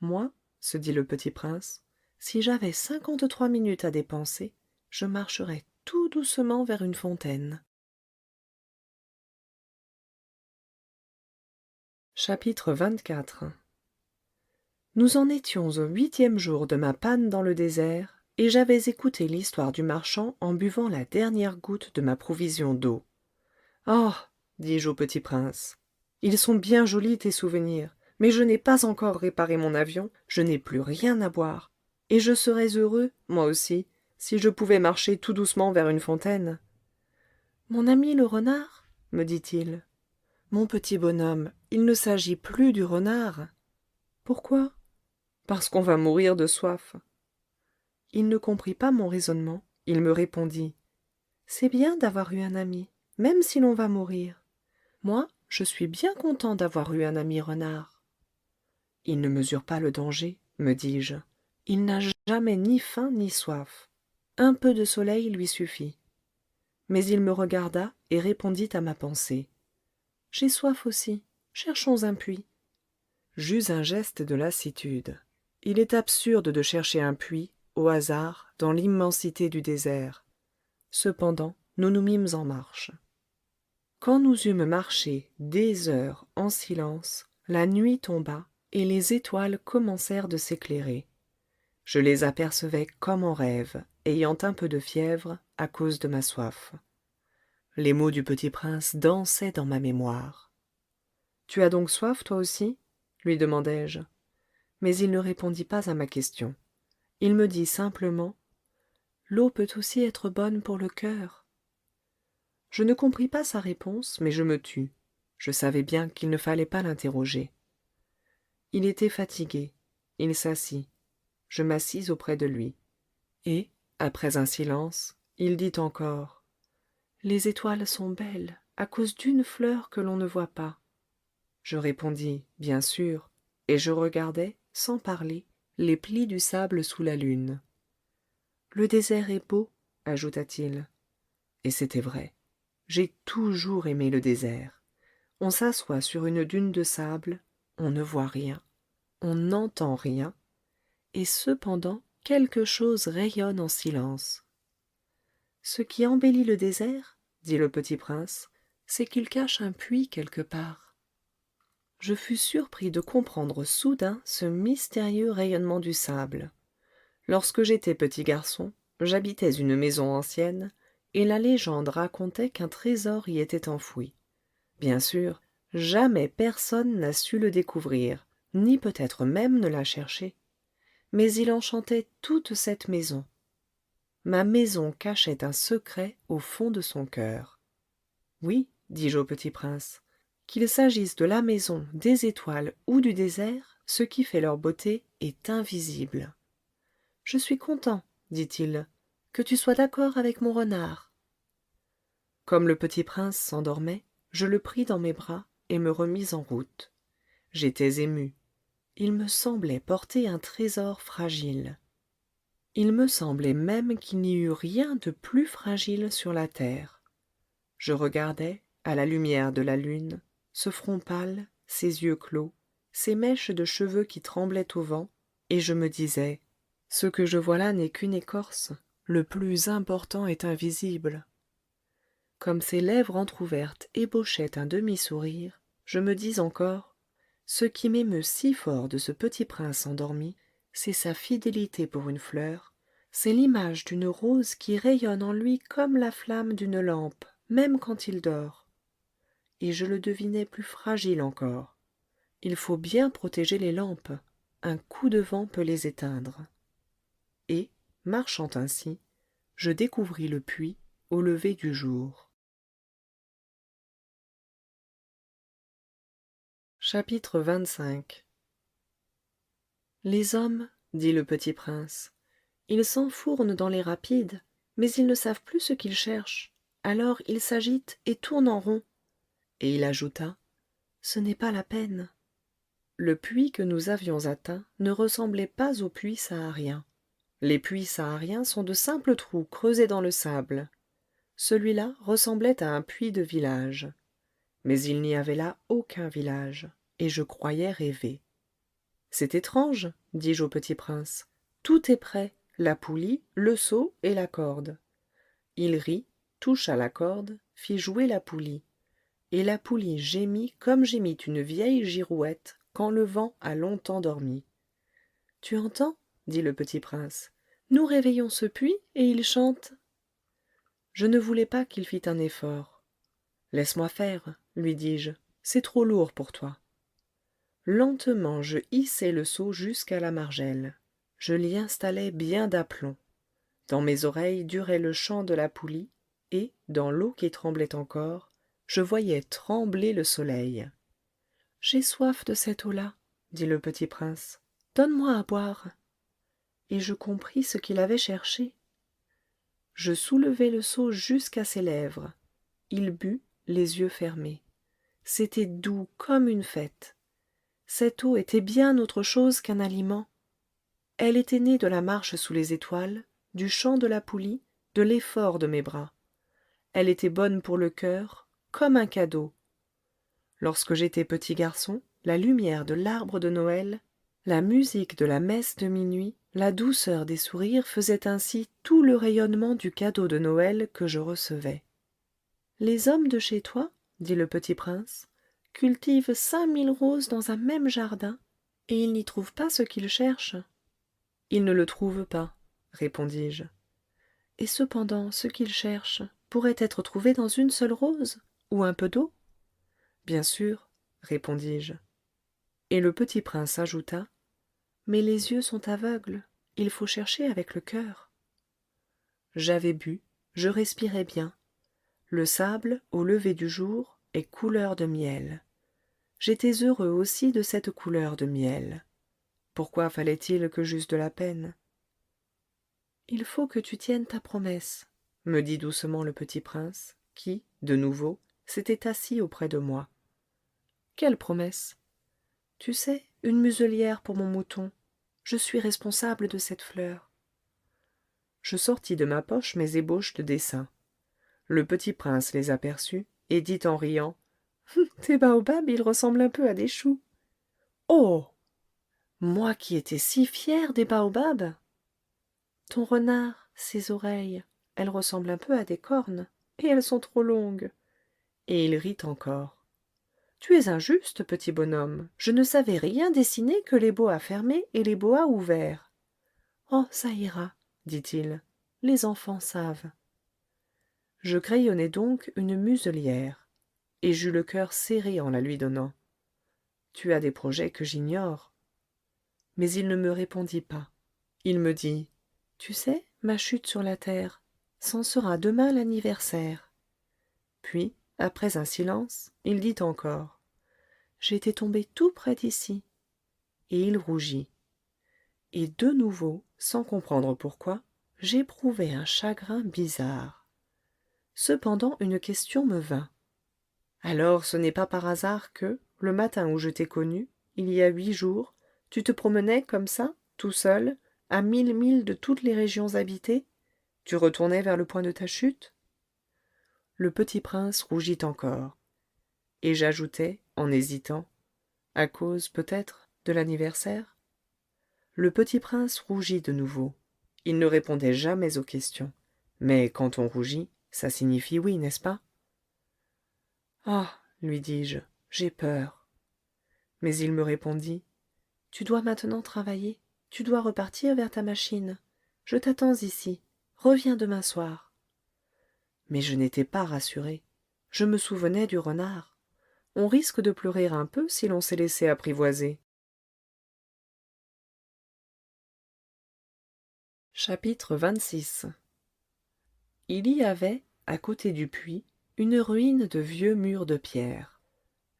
Moi, se dit le petit prince, si j'avais 53 minutes à dépenser, je marcherais tout doucement vers une fontaine. Chapitre 24. Nous en étions au 8e jour de ma panne dans le désert, et j'avais écouté l'histoire du marchand en buvant la dernière goutte de ma provision d'eau. Oh, dis-je au petit prince, ils sont bien jolis tes souvenirs, mais je n'ai pas encore réparé mon avion, je n'ai plus rien à boire, et je serais heureux, moi aussi, si je pouvais marcher tout doucement vers une fontaine. Mon ami le renard, me dit-il. Mon petit bonhomme, il ne s'agit plus du renard. Pourquoi? Parce qu'on va mourir de soif. Il ne comprit pas mon raisonnement, il me répondit. C'est bien d'avoir eu un ami, même si l'on va mourir. Moi, je suis bien content d'avoir eu un ami renard. Il ne mesure pas le danger, me dis-je. Il n'a jamais ni faim ni soif. Un peu de soleil lui suffit. Mais il me regarda et répondit à ma pensée. J'ai soif aussi, cherchons un puits. J'eus un geste de lassitude. Il est absurde de chercher un puits, au hasard, dans l'immensité du désert. Cependant, nous nous mîmes en marche. Quand nous eûmes marché des heures en silence, la nuit tomba, et les étoiles commencèrent de s'éclairer. Je les apercevais comme en rêve, ayant un peu de fièvre à cause de ma soif. Les mots du petit prince dansaient dans ma mémoire. « Tu as donc soif, toi aussi ?» lui demandai-je. Mais il ne répondit pas à ma question. Il me dit simplement « L'eau peut aussi être bonne pour le cœur. » Je ne compris pas sa réponse, mais je me tus. Je savais bien qu'il ne fallait pas l'interroger. Il était fatigué. Il s'assit. Je m'assis auprès de lui. Et, après un silence, il dit encore: Les étoiles sont belles, à cause d'une fleur que l'on ne voit pas. Je répondis: Bien sûr, et je regardais, sans parler, les plis du sable sous la lune. Le désert est beau, ajouta-t-il. Et c'était vrai. J'ai toujours aimé le désert. On s'assoit sur une dune de sable, on ne voit rien, on n'entend rien, et cependant quelque chose rayonne en silence. Ce qui embellit le désert, dit le petit prince, c'est qu'il cache un puits quelque part. Je fus surpris de comprendre soudain ce mystérieux rayonnement du sable. Lorsque j'étais petit garçon, j'habitais une maison ancienne, et la légende racontait qu'un trésor y était enfoui. Bien sûr, jamais personne n'a su le découvrir, ni peut-être même ne l'a cherché. Mais il enchantait toute cette maison. Ma maison cachait un secret au fond de son cœur. Oui, dis-je au petit prince, qu'il s'agisse de la maison, des étoiles ou du désert, ce qui fait leur beauté est invisible. Je suis content, dit-il, que tu sois d'accord avec mon renard. Comme le petit prince s'endormait, je le pris dans mes bras et me remis en route. J'étais ému. Il me semblait porter un trésor fragile. Il me semblait même qu'il n'y eût rien de plus fragile sur la terre. Je regardais, à la lumière de la lune, ce front pâle, ces yeux clos, ces mèches de cheveux qui tremblaient au vent, et je me disais: ce que je vois là n'est qu'une écorce, le plus important est invisible. Comme ses lèvres entr'ouvertes ébauchaient un demi-sourire, je me dis encore: ce qui m'émeut si fort de ce petit prince endormi, c'est sa fidélité pour une fleur, c'est l'image d'une rose qui rayonne en lui comme la flamme d'une lampe, même quand il dort. Et je le devinais plus fragile encore. Il faut bien protéger les lampes. Un coup de vent peut les éteindre. Et, marchant ainsi, je découvris le puits au lever du jour. Chapitre 25. Les hommes, dit le petit prince, ils s'enfournent dans les rapides, mais ils ne savent plus ce qu'ils cherchent. Alors ils s'agitent et tournent en rond. Et il ajouta: ce n'est pas la peine. Le puits que nous avions atteint ne ressemblait pas aux puits sahariens. Les puits sahariens sont de simples trous creusés dans le sable. Celui-là ressemblait à un puits de village. Mais il n'y avait là aucun village, et je croyais rêver. C'est étrange, dis-je au petit prince. Tout est prêt, la poulie, le seau et la corde. Il rit, toucha la corde, fit jouer la poulie. Et la poulie gémit comme gémit une vieille girouette quand le vent a longtemps dormi. « Tu entends » dit le petit prince. « Nous réveillons ce puits et il chante. » Je ne voulais pas qu'il fît un effort. « Laisse-moi faire, lui dis-je, c'est trop lourd pour toi. » Lentement je hissai le seau jusqu'à la margelle. Je l'y installai bien d'aplomb. Dans mes oreilles durait le chant de la poulie, et, dans l'eau qui tremblait encore, je voyais trembler le soleil. « J'ai soif de cette eau-là, » dit le petit prince. « Donne-moi à boire. » Et je compris ce qu'il avait cherché. Je soulevai le seau jusqu'à ses lèvres. Il but, les yeux fermés. C'était doux comme une fête. Cette eau était bien autre chose qu'un aliment. Elle était née de la marche sous les étoiles, du chant de la poulie, de l'effort de mes bras. Elle était bonne pour le cœur, comme un cadeau. Lorsque j'étais petit garçon, la lumière de l'arbre de Noël, la musique de la messe de minuit, la douceur des sourires faisaient ainsi tout le rayonnement du cadeau de Noël que je recevais. « Les hommes de chez toi, dit le petit prince, cultivent 5000 roses dans un même jardin, et ils n'y trouvent pas ce qu'ils cherchent. »« Ils ne le trouvent pas, répondis-je. »« Et cependant, ce qu'ils cherchent pourrait être trouvé dans une seule rose, ou un peu d'eau. »« Bien sûr, répondis-je. » Et le petit prince ajouta: « Mais les yeux sont aveugles, il faut chercher avec le cœur. » J'avais bu, je respirais bien. Le sable, au lever du jour, est couleur de miel. J'étais heureux aussi de cette couleur de miel. Pourquoi fallait-il que j'eusse de la peine? Il faut que tu tiennes ta promesse, me dit doucement le petit prince, qui, de nouveau, s'était assis auprès de moi. Quelle promesse? Tu sais, une muselière pour mon mouton. Je suis responsable de cette fleur. Je sortis de ma poche mes ébauches de dessin. Le petit prince les aperçut et dit en riant: tes baobabs, ils ressemblent un peu à des choux. Oh! Moi qui étais si fière des baobabs! Ton renard, ses oreilles, elles ressemblent un peu à des cornes, et elles sont trop longues. Et il rit encore. Tu es injuste, petit bonhomme. Je ne savais rien dessiner que les boas fermés et les boas ouverts. Oh, ça ira, dit-il. Les enfants savent. Je crayonnai donc une muselière, et j'eus le cœur serré en la lui donnant. Tu as des projets que j'ignore. Mais il ne me répondit pas. Il me dit: tu sais, ma chute sur la terre, c'en sera demain l'anniversaire. Puis, après un silence, il dit encore: j'étais tombé tout près d'ici. Et il rougit. Et de nouveau, sans comprendre pourquoi, j'éprouvai un chagrin bizarre. Cependant, une question me vint. Alors, ce n'est pas par hasard que, le matin où je t'ai connu, il y a 8 jours, tu te promenais comme ça, tout seul, à 1000 milles de toutes les régions habitées? Tu retournais vers le point de ta chute? Le petit prince rougit encore. Et j'ajoutai, en hésitant: à cause, peut-être, de l'anniversaire? Le petit prince rougit de nouveau. Il ne répondait jamais aux questions. Mais quand on rougit, ça signifie oui, n'est-ce pas? Ah, lui dis-je, j'ai peur. Mais il me répondit: tu dois maintenant travailler. Tu dois repartir vers ta machine. Je t'attends ici. Reviens demain soir. Mais je n'étais pas rassuré. Je me souvenais du renard. On risque de pleurer un peu si l'on s'est laissé apprivoiser. Chapitre 26. Il y avait, à côté du puits, une ruine de vieux murs de pierre.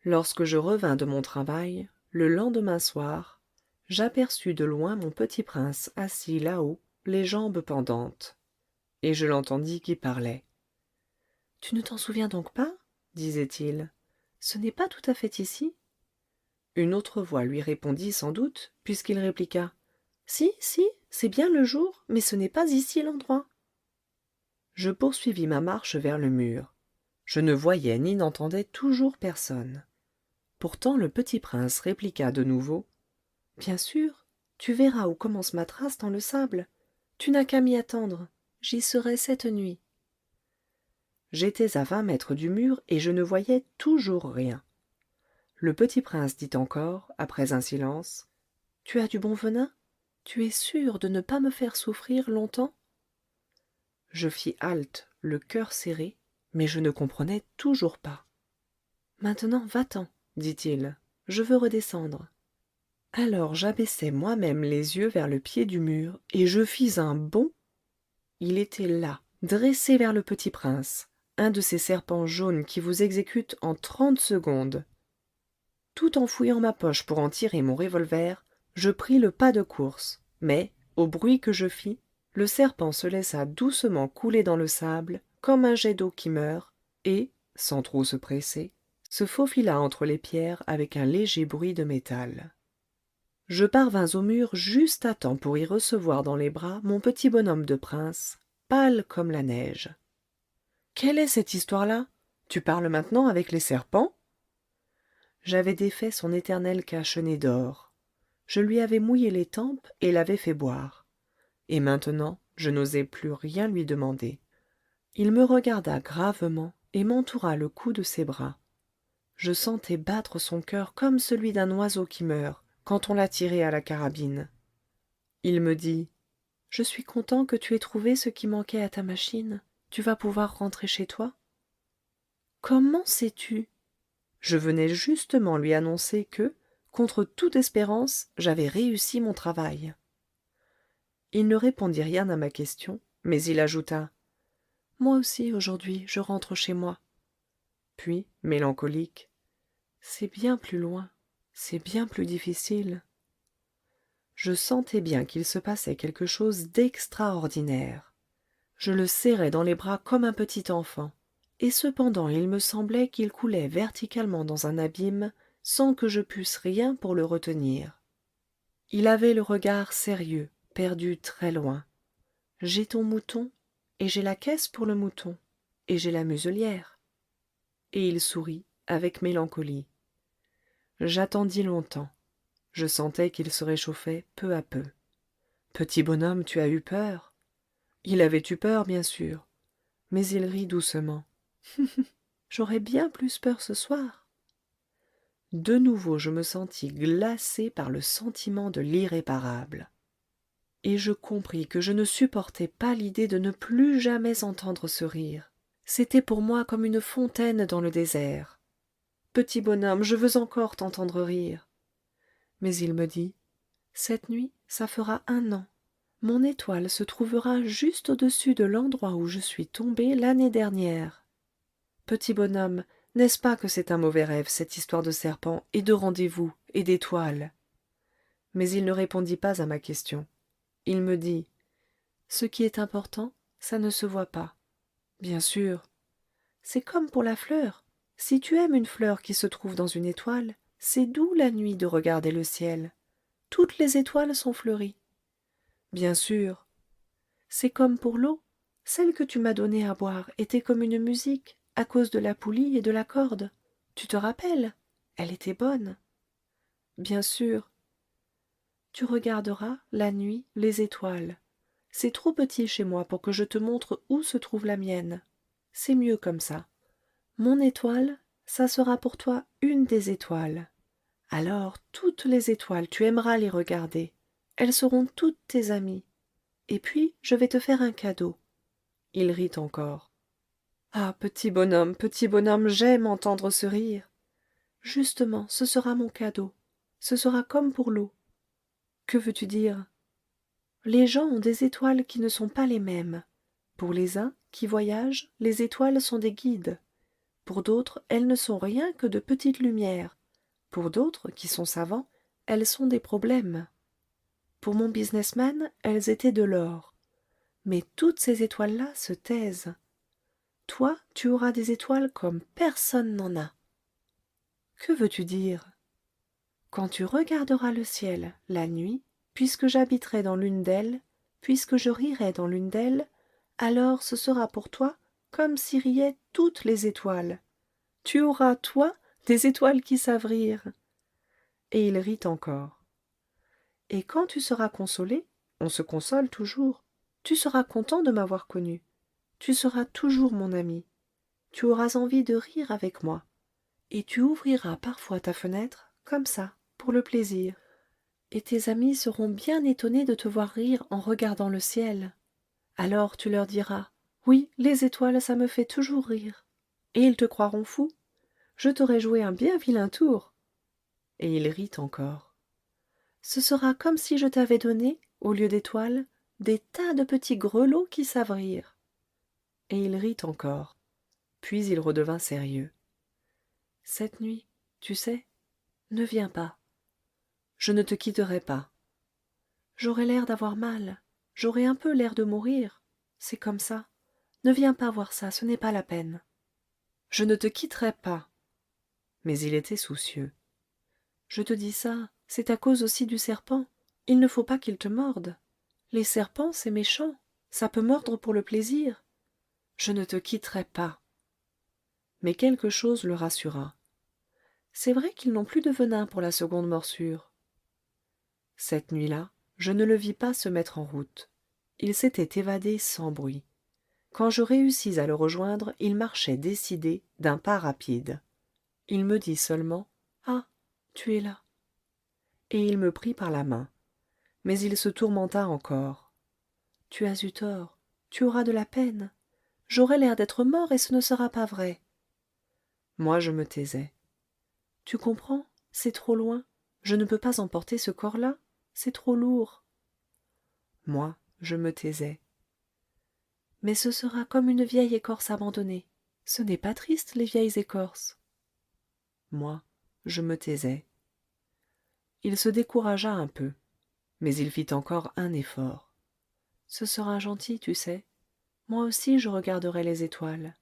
Lorsque je revins de mon travail, le lendemain soir, j'aperçus de loin mon petit prince assis là-haut, les jambes pendantes. Et je l'entendis qui parlait. « Tu ne t'en souviens donc pas? Disait-il. Ce n'est pas tout à fait ici. Une autre voix lui répondit sans doute, puisqu'il répliqua: si, si, c'est bien le jour, mais ce n'est pas ici l'endroit. Je poursuivis ma marche vers le mur. Je ne voyais ni n'entendais toujours personne. Pourtant le petit prince répliqua de nouveau: bien sûr, tu verras où commence ma trace dans le sable. Tu n'as qu'à m'y attendre. J'y serai cette nuit. J'étais à 20 mètres du mur et je ne voyais toujours rien. Le petit prince dit encore, après un silence: tu as du bon venin? Tu es sûr de ne pas me faire souffrir longtemps? Je fis halte, le cœur serré, mais je ne comprenais toujours pas. Maintenant, va-t'en, dit-il, je veux redescendre. Alors j'abaissai moi-même les yeux vers le pied du mur, et je fis un bond. Il était là, dressé vers le petit prince, un de ces serpents jaunes qui vous exécutent en 30 secondes. Tout en fouillant ma poche pour en tirer mon revolver, je pris le pas de course, mais, au bruit que je fis, le serpent se laissa doucement couler dans le sable, comme un jet d'eau qui meurt, et, sans trop se presser, se faufila entre les pierres avec un léger bruit de métal. Je parvins au mur juste à temps pour y recevoir dans les bras mon petit bonhomme de prince, pâle comme la neige. « Quelle est cette histoire-là? Tu parles maintenant avec les serpents? » J'avais défait son éternel cache-nez d'or. Je lui avais mouillé les tempes et l'avais fait boire. Et maintenant, je n'osais plus rien lui demander. Il me regarda gravement et m'entoura le cou de ses bras. Je sentais battre son cœur comme celui d'un oiseau qui meurt quand on l'a tiré à la carabine. Il me dit: « Je suis content que tu aies trouvé ce qui manquait à ta machine. Tu vas pouvoir rentrer chez toi. » « Comment sais-tu? » Je venais justement lui annoncer que, contre toute espérance, j'avais réussi mon travail. Il ne répondit rien à ma question, mais il ajouta: Moi aussi, aujourd'hui, je rentre chez moi. Puis, mélancolique, C'est bien plus loin, c'est bien plus difficile. je sentais bien qu'il se passait quelque chose d'extraordinaire. Je le serrais dans les bras comme un petit enfant, et cependant il me semblait qu'il coulait verticalement dans un abîme sans que je pusse rien pour le retenir. Il avait le regard sérieux, perdu très loin. J'ai ton mouton, et j'ai la caisse pour le mouton, et j'ai la muselière. Et il sourit, avec mélancolie. J'attendis longtemps. Je sentais qu'il se réchauffait peu à peu. Petit bonhomme, tu as eu peur? Il avait eu peur, bien sûr, mais il rit doucement. J'aurais bien plus peur ce soir. De nouveau, je me sentis glacée par le sentiment de l'irréparable. Et je compris que je ne supportais pas l'idée de ne plus jamais entendre ce rire. C'était pour moi comme une fontaine dans le désert. Petit bonhomme, je veux encore t'entendre rire. Mais il me dit, cette nuit, ça fera 1 an. Mon étoile se trouvera juste au-dessus de l'endroit où je suis tombée l'année dernière. Petit bonhomme, n'est-ce pas que c'est un mauvais rêve, cette histoire de serpent et de rendez-vous et d'étoiles? Mais il ne répondit pas à ma question. Il me dit, ce qui est important, ça ne se voit pas. Bien sûr. C'est comme pour la fleur. Si tu aimes une fleur qui se trouve dans une étoile, c'est doux la nuit de regarder le ciel. Toutes les étoiles sont fleuries. Bien sûr. C'est comme pour l'eau. Celle que tu m'as donnée à boire était comme une musique, à cause de la poulie et de la corde. Tu te rappelles? Elle était bonne. Bien sûr. Tu regarderas, la nuit, les étoiles. C'est trop petit chez moi pour que je te montre où se trouve la mienne. C'est mieux comme ça. Mon étoile, ça sera pour toi une des étoiles. Alors, toutes les étoiles, tu aimeras les regarder. Elles seront toutes tes amies. Et puis, je vais te faire un cadeau. Il rit encore. Ah, petit bonhomme, j'aime entendre ce rire. Justement, ce sera mon cadeau. Ce sera comme pour l'eau. Que veux-tu dire? Les gens ont des étoiles qui ne sont pas les mêmes. Pour les uns, qui voyagent, les étoiles sont des guides. Pour d'autres, elles ne sont rien que de petites lumières. Pour d'autres, qui sont savants, elles sont des problèmes. Pour mon businessman, elles étaient de l'or. Mais toutes ces étoiles-là se taisent. Toi, tu auras des étoiles comme personne n'en a. Que veux-tu dire? Quand tu regarderas le ciel, la nuit, puisque j'habiterai dans l'une d'elles, puisque je rirai dans l'une d'elles, alors ce sera pour toi comme si riaient toutes les étoiles. Tu auras, toi, des étoiles qui savent rire. Et il rit encore. Et quand tu seras consolé, on se console toujours, tu seras content de m'avoir connu. Tu seras toujours mon ami. Tu auras envie de rire avec moi. Et tu ouvriras parfois ta fenêtre, comme ça, pour le plaisir. Et tes amis seront bien étonnés de te voir rire en regardant le ciel. Alors tu leur diras, oui, les étoiles, ça me fait toujours rire. Et ils te croiront fou. Je t'aurai joué un bien vilain tour. Et il rit encore. Ce sera comme si je t'avais donné, au lieu d'étoiles, des tas de petits grelots qui savent rire. Et il rit encore. Puis il redevint sérieux. Cette nuit, tu sais, ne viens pas. Je ne te quitterai pas. J'aurai l'air d'avoir mal. J'aurai un peu l'air de mourir. C'est comme ça. Ne viens pas voir ça, ce n'est pas la peine. Je ne te quitterai pas. Mais il était soucieux. Je te dis ça, c'est à cause aussi du serpent. Il ne faut pas qu'il te morde. Les serpents, c'est méchant. Ça peut mordre pour le plaisir. Je ne te quitterai pas. Mais quelque chose le rassura. C'est vrai qu'ils n'ont plus de venin pour la seconde morsure. Cette nuit-là, je ne le vis pas se mettre en route. Il s'était évadé sans bruit. Quand je réussis à le rejoindre, il marchait décidé, d'un pas rapide. Il me dit seulement « Ah, tu es là !» Et il me prit par la main. Mais il se tourmenta encore. « Tu as eu tort. Tu auras de la peine. J'aurai l'air d'être mort et ce ne sera pas vrai. » Moi, je me taisais. « Tu comprends? C'est trop loin. Je ne peux pas emporter ce corps-là. C'est trop lourd. » Moi, je me taisais. mais ce sera comme une vieille écorce abandonnée. Ce n'est pas triste, les vieilles écorces. Moi, je me taisais. Il se découragea un peu, mais il fit encore un effort. Ce sera gentil, tu sais. Moi aussi je regarderai les étoiles.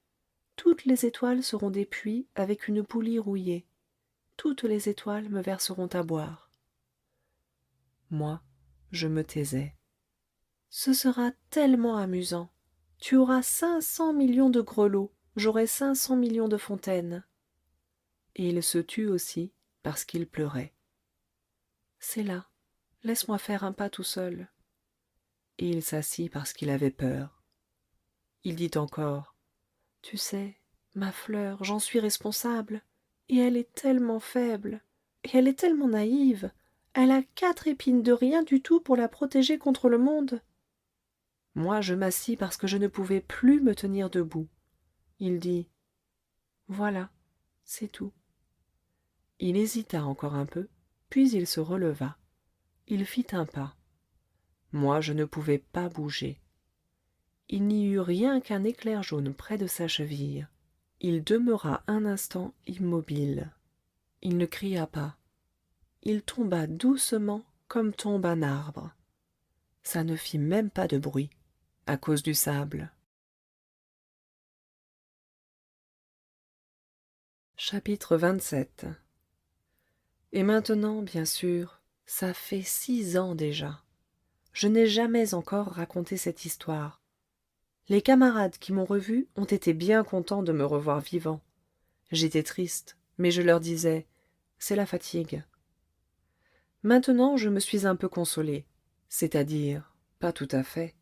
Toutes les étoiles seront des puits avec une poulie rouillée. Toutes les étoiles me verseront à boire. Moi, je me taisais. Ce sera tellement amusant. Tu auras 500 millions de grelots, j'aurai 500 millions de fontaines. Et il se tut aussi, parce qu'il pleurait. C'est là. Laisse-moi faire un pas tout seul. Et il s'assit parce qu'il avait peur. Il dit encore: tu sais, ma fleur, j'en suis responsable. Et elle est tellement faible. Et elle est tellement naïve. Elle a 4 épines de rien du tout pour la protéger contre le monde. Moi, je m'assis parce que je ne pouvais plus me tenir debout. Il dit: voilà, c'est tout. Il hésita encore un peu, puis il se releva. Il fit un pas. Moi, je ne pouvais pas bouger. Il n'y eut rien qu'un éclair jaune près de sa cheville. Il demeura un instant immobile. Il ne cria pas. Il tomba doucement comme tombe un arbre. Ça ne fit même pas de bruit, à cause du sable. Chapitre 27. Et maintenant, bien sûr, ça fait 6 ans déjà. Je n'ai jamais encore raconté cette histoire. Les camarades qui m'ont revu ont été bien contents de me revoir vivant. J'étais triste, mais je leur disais: c'est la fatigue. Maintenant, je me suis un peu consolée, c'est-à-dire, pas tout à fait.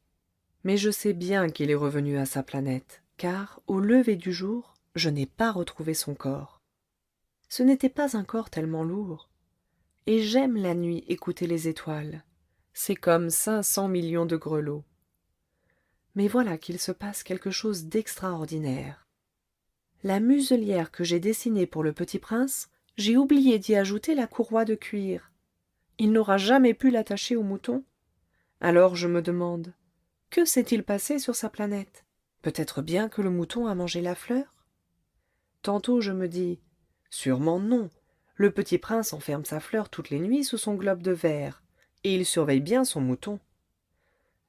Mais je sais bien qu'il est revenu à sa planète, car, au lever du jour, je n'ai pas retrouvé son corps. Ce n'était pas un corps tellement lourd. Et j'aime la nuit écouter les étoiles. C'est comme 500 millions de grelots. Mais voilà qu'il se passe quelque chose d'extraordinaire. La muselière que j'ai dessinée pour le petit prince, j'ai oublié d'y ajouter la courroie de cuir. Il n'aura jamais pu l'attacher au mouton. Alors je me demande: que s'est-il passé sur sa planète? Peut-être bien que le mouton a mangé la fleur? Tantôt je me dis: sûrement non. Le petit prince enferme sa fleur toutes les nuits sous son globe de verre, et il surveille bien son mouton.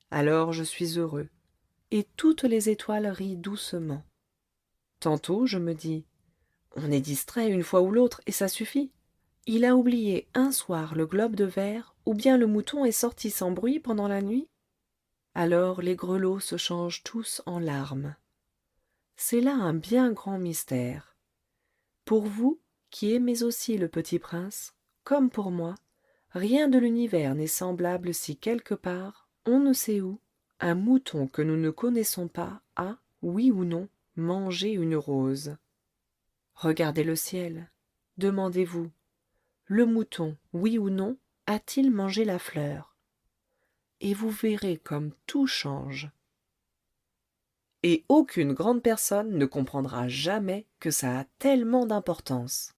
Alors je suis heureux, et toutes les étoiles rient doucement. Tantôt je me dis: on est distrait une fois ou l'autre, et ça suffit. Il a oublié un soir le globe de verre, ou bien le mouton est sorti sans bruit pendant la nuit. Alors les grelots se changent tous en larmes. C'est là un bien grand mystère. Pour vous, qui aimez aussi le petit prince, comme pour moi, rien de l'univers n'est semblable si quelque part, on ne sait où, un mouton que nous ne connaissons pas a, oui ou non, mangé une rose. Regardez le ciel. Demandez-vous: le mouton, oui ou non, a-t-il mangé la fleur? Et vous verrez comme tout change. Et aucune grande personne ne comprendra jamais que ça a tellement d'importance.